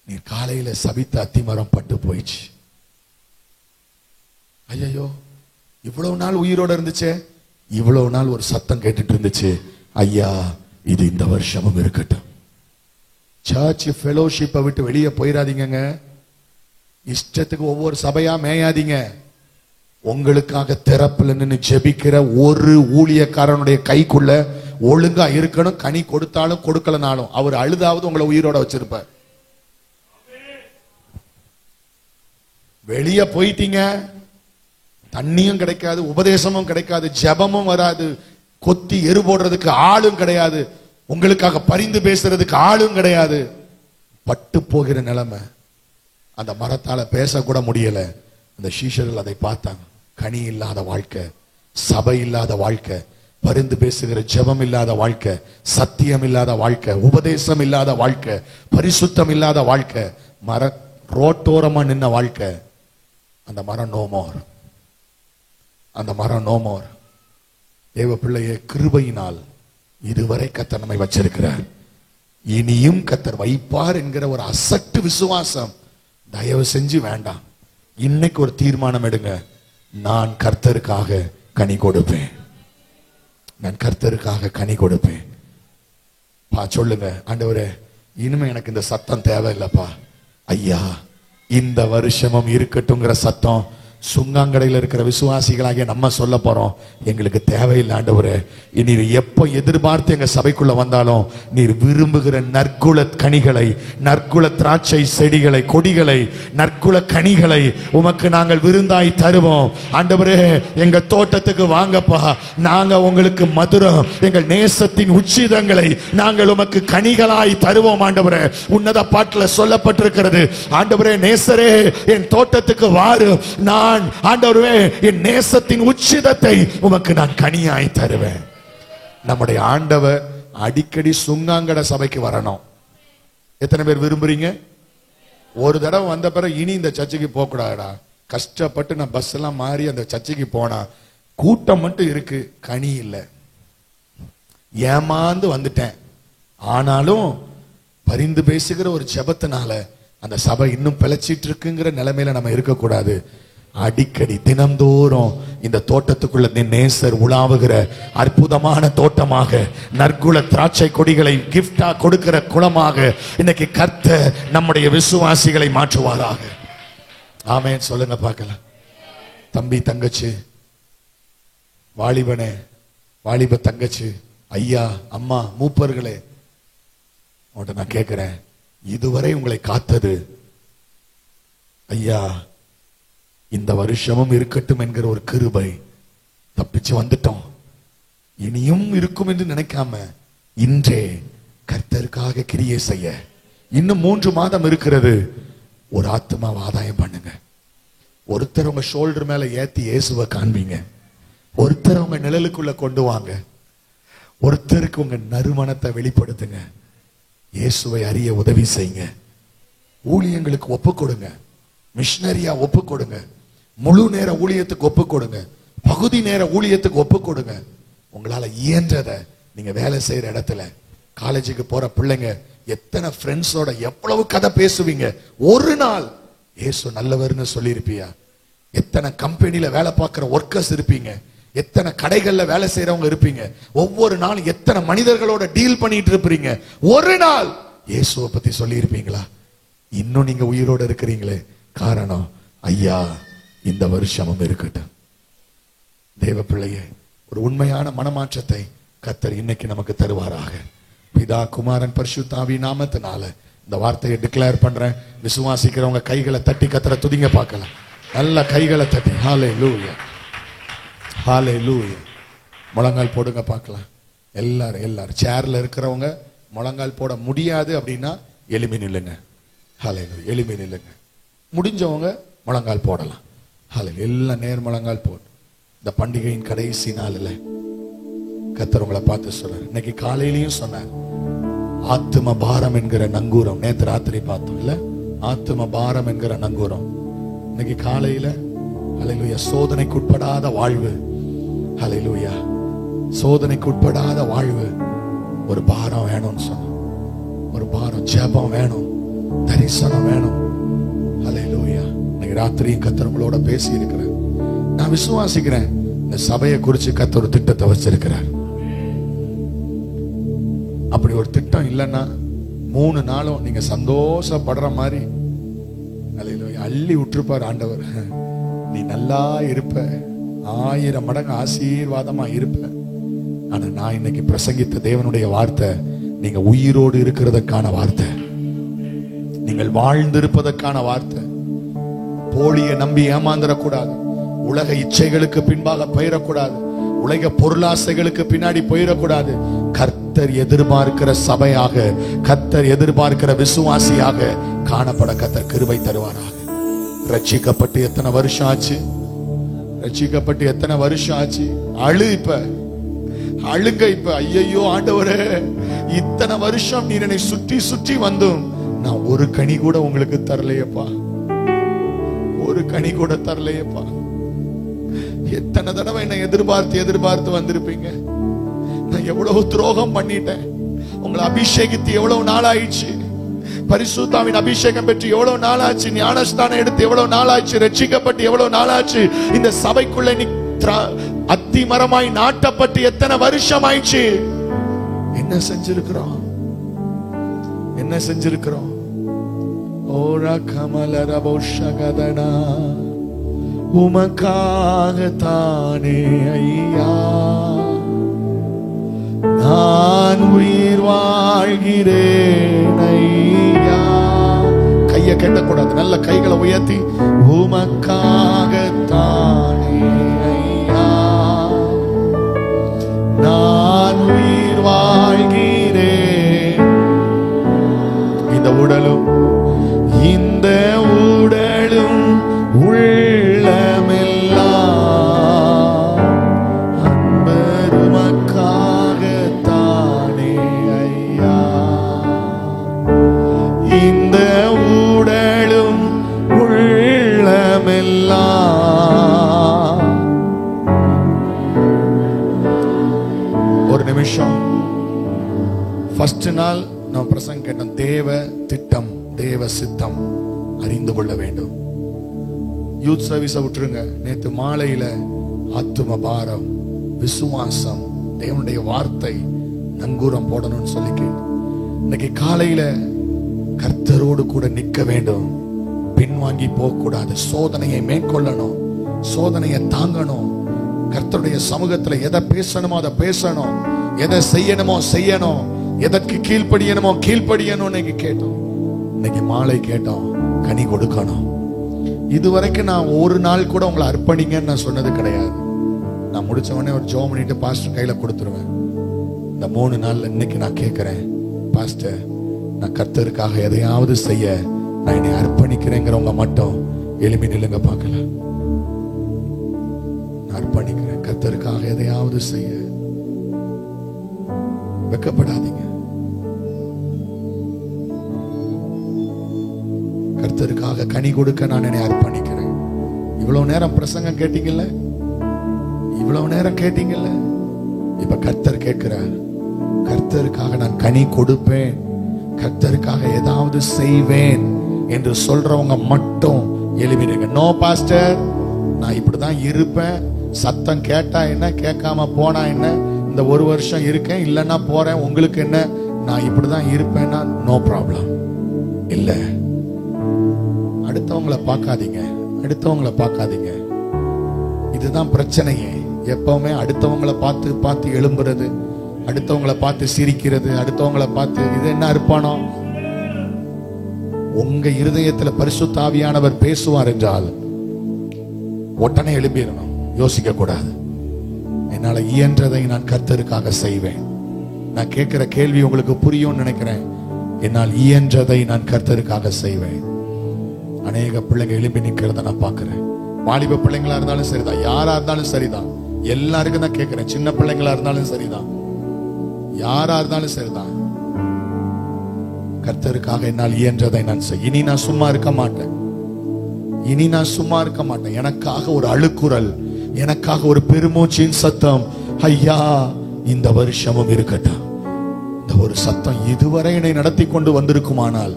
நீ காலையில சபித்த அத்திமரம் பட்டு போயிடுச்சு. ஐயோ இவ்வளவு நாள் உயிரோட இருந்துச்சு. இவ்வளவு நாள் ஒரு சத்தம் கேட்டுட்டு இருந்துச்சு, ஐயா இது இந்த வருஷமும் இருக்கட்டும். சர்ச் ஃபெலோஷிப்பை விட்டு வெளியே போயிடாதீங்க. இஷ்டத்துக்கு ஒவ்வொரு சபையா மேயாதீங்க. உங்களுக்காக திறப்புல நின்று ஜெபிக்கிற ஒரு ஊழியக்காரனுடைய கைக்குள்ள ஒழுங்கா இருக்கணும். கனி கொடுத்தாலும் கொடுக்கலனாலும் அவர் அழுதாவது உங்களை உயிரோட வச்சிருப்பார். வெளியே போயிட்டீங்க, தண்ணியும் கிடைக்காது, உபதேசமும் கிடைக்காது, ஜெபமும் வராது, கொத்தி எரு போடுறதுக்கு ஆளும் கிடையாது, உங்களுக்காக பரிந்து பேசுறதுக்கு ஆளும் கிடையாது. பட்டு போகிற நிலைமை. அந்த மரத்தால பேசக்கூட முடியல. அந்த சீஷர்கள் அதை பார்த்தாங்க. கனி இல்லாத வாழ்க்கை, சபை இல்லாத வாழ்க்கை, பரிந்து பேசுகிற ஜெபம் இல்லாத வாழ்க்கை, சத்தியம் இல்லாத வாழ்க்கை, உபதேசம் இல்லாத வாழ்க்கை, பரிசுத்தம் இல்லாத வாழ்க்கை, மர ரோட்டோரமா நின்ன வாழ்க்கை. அந்த மரம் நோ மோர். அந்த மரம் நோ மோர். தேவ பிள்ளையே, கிருபையினால் இதுவரை கர்த்தர் நம்மை வச்சிருக்கிறார். இனியும் கர்த்தர் வைப்பார் என்கிற ஒரு அசட்டு விசுவாசம் தயவு செஞ்சு வேண்டாம். இன்னைக்கு ஒரு தீர்மானம் எடுங்க, நான் கர்த்தருக்காக கனி கொடுப்பேன். நான் கர்த்தருக்காக கனி கொடுப்பேன். சொல்லுங்க, ஆண்டவரே இனிமே எனக்கு இந்த சத்தம் தேவையில்லைப்பா. ஐயா இந்த வருஷமும் இருக்கட்டும்ங்கிற சத்தம் சுங்காங்கடையில் இருக்கிற விசுவாசிகளாகிய நம்ம சொல்ல போறோம். எங்களுக்கு தேவையில்லை ஆண்டவரே. நீர் எப்ப எதிர்பார்த்து எங்க சபைக்குள்ள வந்தாலும் நீர் விரும்புகிற நற்குல கனிகளை, நற்குல திராட்சை செடிகளை, கொடிகளை, நற்குல கனிகளை உமக்கு நாங்கள் விருந்தாய் தருவோம். ஆண்டவரே எங்க தோட்டத்துக்கு வாங்கப்பா, நாங்க உங்களுக்கு மதுரம், எங்கள் நேசத்தின் உச்சிதங்களை நாங்கள் உமக்கு கனிகளாய் தருவோம். ஆண்டவரே உன்னத பாட்டுல சொல்லப்பட்டிருக்கிறது, ஆண்டவரே நேசரே என் தோட்டத்துக்கு வாரு, நான் ஆண்டவரே என் நேசத்தின் உச்சிதத்தை உமக்கு நான் கனியாய் தருவேன். நம்முடைய ஆண்டவர் அடிக்கடி சுங்காங்கட சபைக்கு வரணும். எத்தனை பேர் விரும்புறீங்க? ஒரு தடவை வந்த பிறகு இனி இந்த சர்ச்சுக்கு போக கூடாதுடா. கஷ்டப்பட்டு நான் பஸ் எல்லாம் மாறி அந்த சர்ச்சுக்கு போனா கூட்டம் மட்டும் இருக்கு, கனி இல்லை. ஏமாந்து வந்துட்டேன். ஆனாலும் பரிந்து பேசுகிற ஒரு ஜெபத்தினால அந்த சபை இன்னும் பிழைச்சிட்டு இருக்குங்கிற நிலைமையில நம்ம இருக்கக்கூடாது. அடிக்கடி தினந்தோறும் இந்த தோட்டத்துக்குள்ள நேசர் உலாவுகிற அற்புதமான தோட்டமாக, நற்குல திராட்சை கொடிகளை கிஃப்டா கொடுக்கிற குளமாக இன்னைக்கு கர்த்தர் நம்முடைய விசுவாசிகளை மாற்றுவாராக. ஆமென் சொல்லுங்க பார்க்கலாம். தம்பி, தங்கச்சி, வாலிபனே, வாலிப தங்கச்சி, ஐயா, அம்மா, மூப்பர்களே, உன்கிட்ட நான் கேட்கிறேன், இதுவரை உங்களை காத்தது ஐயா இந்த வருஷமும் இருக்கட்டும் என்கிற ஒரு கிருபை. தப்பிச்சு வந்துட்டோம், இனியும் இருக்கும் என்று நினைக்காம இன்றே கர்த்தருக்காக கிரியை செய்ய இன்னும் 3 மாதம் இருக்கிறது. ஒரு ஆத்மாவை ஆதாயம் பண்ணுங்க. ஒருத்தர் உங்க ஷோல்டர் மேல ஏத்தி இயேசுவை காண்பீங்க. ஒருத்தர் உங்க நிழலுக்குள்ள கொண்டு வாங்க. ஒருத்தருக்கு உங்க நறுமணத்தை வெளிப்படுத்துங்க. இயேசுவை அறிய உதவி செய்யுங்க. ஊழியங்களுக்கு ஒப்பு கொடுங்க. மிஷனரியா ஒப்பு கொடுங்க. முழு நேர ஊழியத்துக்கு ஒப்பு கொடுங்க. பகுதி நேர ஊழியத்துக்கு ஒப்பு கொடுங்க. உங்களால இயன்றதை நீங்க வேலை செய்யற இடத்துல, காலேஜுக்கு போற பிள்ளைங்க எத்தனை ஃப்ரெண்ட்ஸோட எவ்வளவு கதை பேசுவீங்க. ஒரு நாள் இயேசு நல்லவர்னு சொல்லியிருப்பியா? எத்தனை கம்பெனில வேலை பார்க்கிற ஒர்க்கர்ஸ் இருப்பீங்க. எத்தனை கடைகள்ல வேலை செய்யறவங்க இருப்பீங்க. ஒவ்வொரு நாள் எத்தனை மனிதர்களோட டீல் பண்ணிட்டு இருப்பீங்க. ஒரு நாள் இயேசுவை பத்தி சொல்லி இருப்பீங்களா? இன்னும் நீங்க உயிரோட இருக்கிறீங்களே, காரணம் ஐயா இந்த வருஷமும் இருக்கட்டும். தேவ பிள்ளையே, ஒரு உண்மையான மனமாற்றத்தை கர்த்தர் இன்னைக்கு நமக்கு தருவாராக. பிதா குமாரன் பரிசுத்த ஆவி நாமத்தினால இந்த வார்த்தையை டிக்ளேர் பண்றேன். விசுவாசிக்கிறவங்க கைகளை தட்டி கர்த்தரை துதிங்க பார்க்கலாம். நல்ல கைகளை தட்டி ஹல்லேலூயா, ஹல்லேலூயா. முழங்கால் போடுங்க பார்க்கலாம். எல்லாரும் சேர்ல இருக்கிறவங்க முழங்கால் போட முடியாது அப்படின்னா எளிமை நில்லுங்க. ஹல்லேலூயா, எளிமை நில்லுங்க. முடிஞ்சவங்க முழங்கால் போடலாம். ஹல்லேலூயா, எல்லாம் நேர் முழங்கால் போடு. இந்த பண்டிகையின் கடைசி நாளில் கர்த்தர் உங்களை பார்த்து சொல்றார். இன்னைக்கு காலையிலையும் சொன்னார், ஆத்தும பாரம் என்கிற நங்கூரம். நேற்று ராத்திரி பார்த்தோம் இல்ல, ஆத்தும பாரம் என்கிற நங்கூரம். இன்னைக்கு காலையில ஹல்லேலூயா, சோதனைக்குட்படாத வாழ்வு. ஹல்லேலூயா, சோதனைக்குட்படாத வாழ்வு. ஒரு பாரம் வேணும்னு சொன்னோம். ஒரு பாரம், ஜெபம் வேணும், தரிசனம் வேணும். ஹல்லேலூயா. இன்னைக்கு ராத்திரியும் கர்த்தர் உங்களோட பேசி இருக்கிறார். நான் விசுவாசிக்கிறேன், இந்த சபையை குறித்து கர்த்தர் ஒரு திட்டத்தை வச்சிருக்கிறார். அப்படி ஒரு திட்டம் இல்லைன்னா 3 நாளும் நீங்க சந்தோஷப்படுற மாதிரி அள்ளி விட்டுருப்பார் ஆண்டவர். நீ நல்லா இருப்ப, 1000 மடங்கு ஆசீர்வாதமா இருப்ப. ஆனா நான் இன்னைக்கு பிரசங்கித்த தேவனுடைய வார்த்தை நீங்க உயிரோடு இருக்கிறதுக்கான வார்த்தை, நீங்கள் வாழ்ந்திருப்பதற்கான வார்த்தை. போலியை நம்பி ஏமாந்துடக்கூடாது. உலக இச்சைகளுக்கு பின்பாக போயிடக்கூடாது. உலக பொருளாசைகளுக்கு பின்னாடி போயிடக்கூடாது. கர்த்தர் எதிர்பார்க்கிற சபையாக, கர்த்தர் எதிர்பார்க்கிற விசுவாசியாக காணப்பட கர்த்தர் கிருபை தருவாராக. ரட்சிக்கப்பட்டு எத்தனை வருஷம் ஆச்சு? ரட்சிக்கப்பட்டு எத்தனை வருஷம் ஆச்சு? இப்ப அழுங்க. இப்ப ஐயோ ஆண்டவரே, இத்தனை வருஷம் நீர் என்னை சுற்றி சுற்றி வந்தும் நான் ஒரு கனி கூட உங்களுக்கு தரலையப்பா, ஒரு கனி கூட தரலையப்பா. எத்தனை தடவை என்னை எதிர்பார்த்து வந்திருப்பீங்க. நான் எவ்வளவு துரோகம் பண்ணிட்டேன். உங்களை அபிஷேகித்து எவ்வளவு நாள் ஆயிடுச்சு. பரிசுத்தாவின் அபிஷேகம் பெற்று எவ்வளவு நாள் ஆச்சு. ஞானஸ்தானம் எடுத்து எவ்வளவு நாள் ஆச்சு. ரட்சிக்கப்பட்டு எவ்வளவு நாள் ஆச்சு. இந்த சபைக்குள்ள நீ அத்தி மரமாய் நாட்டப்பட்டு எத்தனை வருஷம் ஆயிடுச்சு. என்ன செஞ்சிருக்கிறோம்? என்ன செஞ்சிருக்கிறோம்? ஓரா கமலர போஷகதனா, உமக்காகத்தானே ஐயா நான் உயிர் வாழ்கிறேன் ஐயா. கையை கட்டக்கூடாது, நல்ல கைகளை உயர்த்தி உமக்காகத்தானே ஐயா நான் உயிர் வாழ்கிறேன். இந்த உடலும் உள்ளமெல்லாம் அன்பருமக்காகத்தானே ஐயா. இந்த உடலும் உள்ளமெல்லாம். ஒரு நிமிஷம். ஃபர்ஸ்ட் நாள் நான் பிரசங்கம் கேட்டோம், தேவ திட்டம், தேவ சித்தம் அறிந்து கொள்ள வேண்டும். யூத் சர்வீஸை விட்டுருங்க. நேற்று மாலையில ஆத்தும பாரம், விசுவாசம், தேவனுடைய வார்த்தை நங்கூரம் போடணும்னு சொல்லி கேட்டு, இன்னைக்கு காலையில கர்த்தரோடு கூட நிற்க வேண்டும். பின்வாங்கி போக கூடாது. சோதனையை மேற்கொள்ளணும், சோதனையை தாங்கணும். கர்த்தருடைய சமூகத்துல எதை பேசணுமோ அதை பேசணும், எதை செய்யணுமோ செய்யணும், எதற்கு கீழ்ப்படியணுமோ கீழ்ப்படியணும். இன்னைக்கு கேட்டோம், இன்னைக்கு மாலை கேட்டோம், கனி கொடுக்கணும். இதுவரைக்கும் நான் ஒரு நாள் கூட உங்களை அர்ப்பணிங்கன்னு நான் சொன்னது கிடையாது. நான் முடிச்ச உடனே ஒரு ஜெபம் பண்ணிட்டு பாஸ்டர் கையில கொடுத்துருவேன். இந்த 3 நாள்ல இன்னைக்கு நான் கேட்கிறேன், பாஸ்டர் நான் கர்த்தருக்காக எதையாவது செய்ய நான் என்னை அர்ப்பணிக்கிறேங்கிறவங்க மட்டும் எழுப்பி நில்லுங்க பார்க்கலாம். நான் அர்ப்பணிக்கிறேன் கர்த்தருக்காக எதையாவது செய்ய. வெட்கப்படாதீங்க. கர்த்தருக்காக கனி கொடுக்க நான் என்னை அர்ப்பணிக்கிறேன். இவ்வளவு நேரம் பிரசங்கம் கேட்டீங்கல்ல, இவ்வளவு நேரம் கேட்டீங்கல்ல, இப்ப கர்த்தர் கேட்கிறார், கர்த்தருக்காக நான் கனி கொடுப்பேன், கர்த்தருக்காக ஏதாவது செய்வேன் என்று சொல்றவங்க மட்டும் எழுப்பிடுங்க. நோ பாஸ்டர், நான் இப்படிதான் இருப்பேன், சத்தம் கேட்டா என்ன கேட்காம போனா என்ன, இந்த 1 வருஷம் இருக்கேன் இல்லைன்னா போறேன், உங்களுக்கு என்ன, நான் இப்படிதான் இருப்பேன்னா நோ ப்ராப்ளம். இல்ல, அடுத்தவங்களை பார்க்காதீங்க, அடுத்தவங்களை பார்க்காதீங்க. இதுதான் பிரச்சனையே. எப்பவுமே அடுத்தவங்களை பார்த்து பார்த்து எழும்புறது, அடுத்தவங்களை பார்த்து சிரிக்கிறது, அடுத்தவங்களை பார்த்து இது என்ன அர்ப்பணம்? உங்க இருதயத்துல பரிசுத்த ஆவியானவர் பேசுவார் என்றால் உடனே எழும்பிடணும், யோசிக்க கூடாது. என்னால இயன்றதை நான் கர்த்தருக்காக செய்வேன். நான் கேட்கிற கேள்வி உங்களுக்கு புரியும் நினைக்கிறேன். என்னால் இயன்றதை நான் கர்த்தருக்காக செய்வேன். அநேக பிள்ளைங்க எழுப்பி நிக்கிறத நான் பார்க்கிறேன். வாலிப பிள்ளைங்களா இருந்தாலும் சரிதான், யாரா இருந்தாலும் சரிதான், எல்லாருக்கும் தான் கேட்கிறேன். சின்ன பிள்ளைங்களா இருந்தாலும் சரிதான், யாரா இருந்தாலும் சரிதான், கர்த்தருக்காக என்னால் இயன்றதை நான் செய்ய. இனி நான் சும்மா இருக்க மாட்டேன், இனி நான் சும்மா இருக்க மாட்டேன். எனக்காக ஒரு அழுக்குரல், எனக்காக ஒரு பெருமூச்சின் சத்தம், ஐயா இந்த வருஷமும் இருக்கட்டும். இந்த ஒரு சத்தம் இதுவரை என்னை நடத்தி கொண்டு வந்திருக்குமானால்,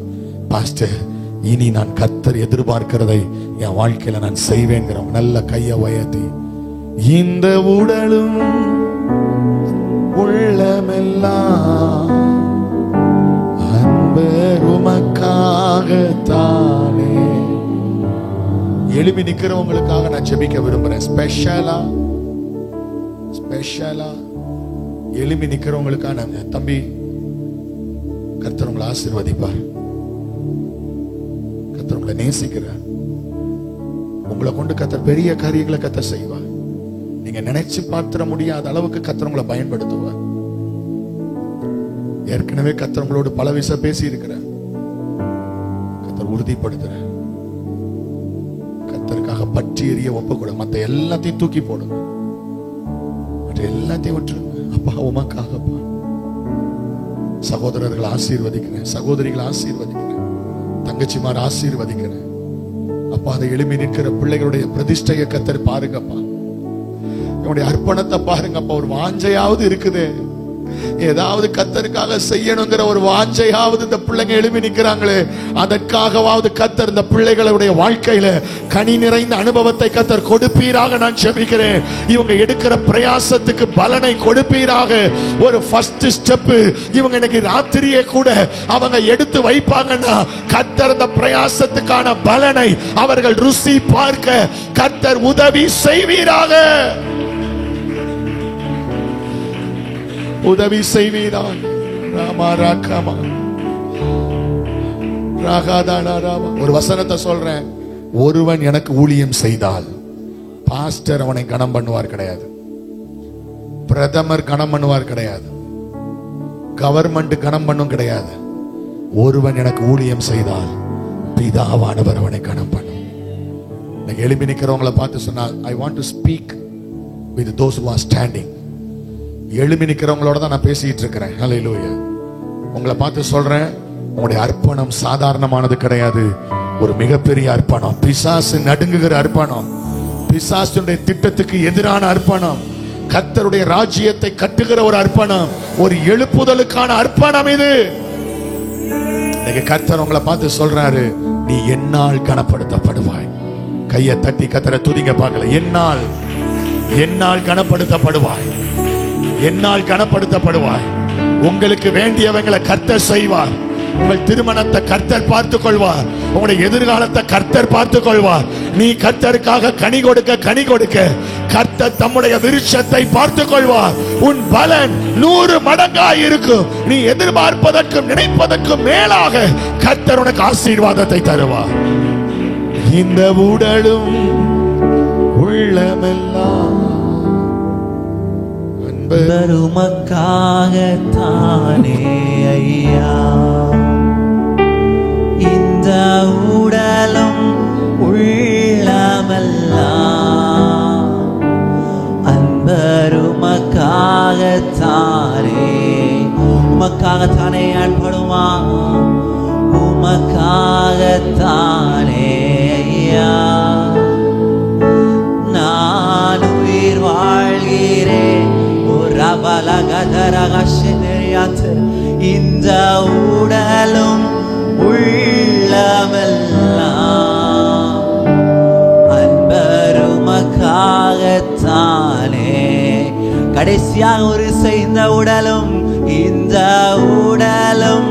பாஸ்டர் இனி நான் கர்த்தர் எதிர்பார்க்கிறதை என் வாழ்க்கையில நான் செய்வேங்கிறோம். நல்ல கையை உயர்த்தி, இந்த உடலும் உள்ளமெல்லாம் அன்பு உமக்காகத்தானே. எழுப்பி நிக்கிறவங்களுக்காக நான் ஜெபிக்க விரும்புறேன். ஸ்பெஷலா எழுப்பி நிக்கிறவங்களுக்காக நான், தம்பி கர்த்தர் உங்களை ஆசீர்வதிப்பார், கர்த்தர் உங்களை நேசிக்கிறார், உங்களை கொண்டு கர்த்தர் பெரிய காரியங்களை கர்த்தர் செய்வார். நீங்க நினைச்சு பார்த்திட முடியாத அளவுக்கு கர்த்தர் உங்களை பயன்படுத்துவார். ஏற்கனவே கர்த்தர் உங்களோடு பல விஷயம் பேசி இருக்கிறார். கர்த்தர் உறுதிப்படுத்துற, கர்த்தருக்காக பற்றி எறிய ஒப்பு கூட, மத்த எல்லாத்தையும் தூக்கி போடுங்க, மற்ற எல்லாத்தையும் விட்டுருங்க. அப்பா உமக்காகப்பா. சகோதரர்களை ஆசீர்வதிக்கிறேன், சகோதரிகளை ஆசீர்வதிக்கிறேன், தங்கச்சிமார் ஆசீர்வதிக்கிறேன். அப்பா அதை எழுப்பி நிற்கிற பிள்ளைகளுடைய பிரதிஷ்டையை கர்த்தர் பாருங்கப்பா, என்னுடைய அர்ப்பணத்தை பாருங்கப்பா. ஒரு வாஞ்சையாவது இருக்குது, ஏதாவது கர்த்தருக்காக செய்யணுங்கிற ஒரு வாஞ்சையாவது இந்த பிள்ளைங்க எழுப்பி நிற்கிறாங்களே, அதற்காகவாவது கர்த்தர் இந்த பிள்ளைகளுடைய வாழ்க்கையில கனி நிறைந்த அனுபவத்தை கர்த்தர் கொடுப்பீராக நான் ஜெபிக்கிறேன். இவங்க எடுக்கிற பிரயாசத்துக்கு பலனை கொடுப்பீராக. ஒரு ஃபர்ஸ்ட் ஸ்டெப் இவங்க இன்னைக்கு ராத்திரியே கூட அவங்க எடுத்து வைப்பாங்கன்னா, கர்த்தர் இந்த பிரயாசத்துக்கான பலனை அவர்கள் ருசி பார்க்க கர்த்தர் உதவி செய்வீராக, உதவி செய்வீராக. ஒரு வசனத்தை சொல்றேன், ஒருவன் எனக்கு ஊழியம் செய்தால் பாஸ்டர் அவனை கனம் பண்ணுவார் கிடையாது, பிரதமர் கனம் பண்ணுவார் கிடையாது, கவர்மெண்ட் கனம் பண்ணும் கிடையாது. ஒருவன் எனக்கு ஊழியம் செய்தால் பிதாவானவர் அவனை கனம் பண்ணும். எழுப்பி நிக்கிறவங்களை பார்த்து சொன்னால், I want to speak with those who are standing. எழுப்பி நிக்கிறவங்களோட தான் நான் பேசிட்டு இருக்கிறேன். ஹல்லேலூயா. உங்களை பார்த்து சொல்றேன், உங்களுடைய அர்ப்பணம் சாதாரணமானது கிடையாது, ஒரு மிகப்பெரிய அர்ப்பணம். பிசாசு நடுங்குகிற அர்ப்பணம், பிசாசுடைய திட்டத்துக்கு எதிரான அர்ப்பணம், கர்த்தருடைய ராஜ்யத்தை கட்டுகிற ஒரு அர்ப்பணம், ஒரு எழுப்புதலுக்கான அர்ப்பணம் இது. இன்னைக்கு கர்த்தர் உங்களை பார்த்து சொல்றாரு, நீ என்னால் கனப்படுத்தப்படுவாய். கையை தட்டி கர்த்தரை துதிங்க பார்க்கல. என்னால் கனப்படுத்தப்படுவாய், என்னால் கனப்படுத்தப்படுவாய். உங்களுக்கு வேண்டியவங்களை கர்த்தர் செய்வார். உங்கள் திருமணத்தை கர்த்தர் பார்த்துக் கொள்வார், உங்களுடைய எதிர்காலத்தை கர்த்தர் பார்த்துக் கொள்வார். நீ கர்த்தருக்காக கனி கொடுக்க கர்த்தர் தம்முடைய விருட்சத்தை பார்த்துக் கொள்வார். உன் பலன் 100 மடங்காய் இருக்கும். நீ எதிர்பார்ப்பதற்கும் நினைப்பதற்கும் மேலாக கர்த்தர் உனக்கு ஆசீர்வாதத்தை தருவார். இந்த உடலும் உள்ளமெல்லாம் அன்பருமக்காகத்தானே ஐயா இந்த உடலும் உள்ளமெல்லாம் அன்பருமக்காகத்தானே உமக்காகத்தானே ஆட்படுமா உமக்காகத்தானே ஐயா நான் உயிர் வாழ்கிறேன் இந்த உடலும் உள்ளமெல்லாம் அன்பருமக்காகத்தானே கடைசியாக ஒரு இந்த உடலும்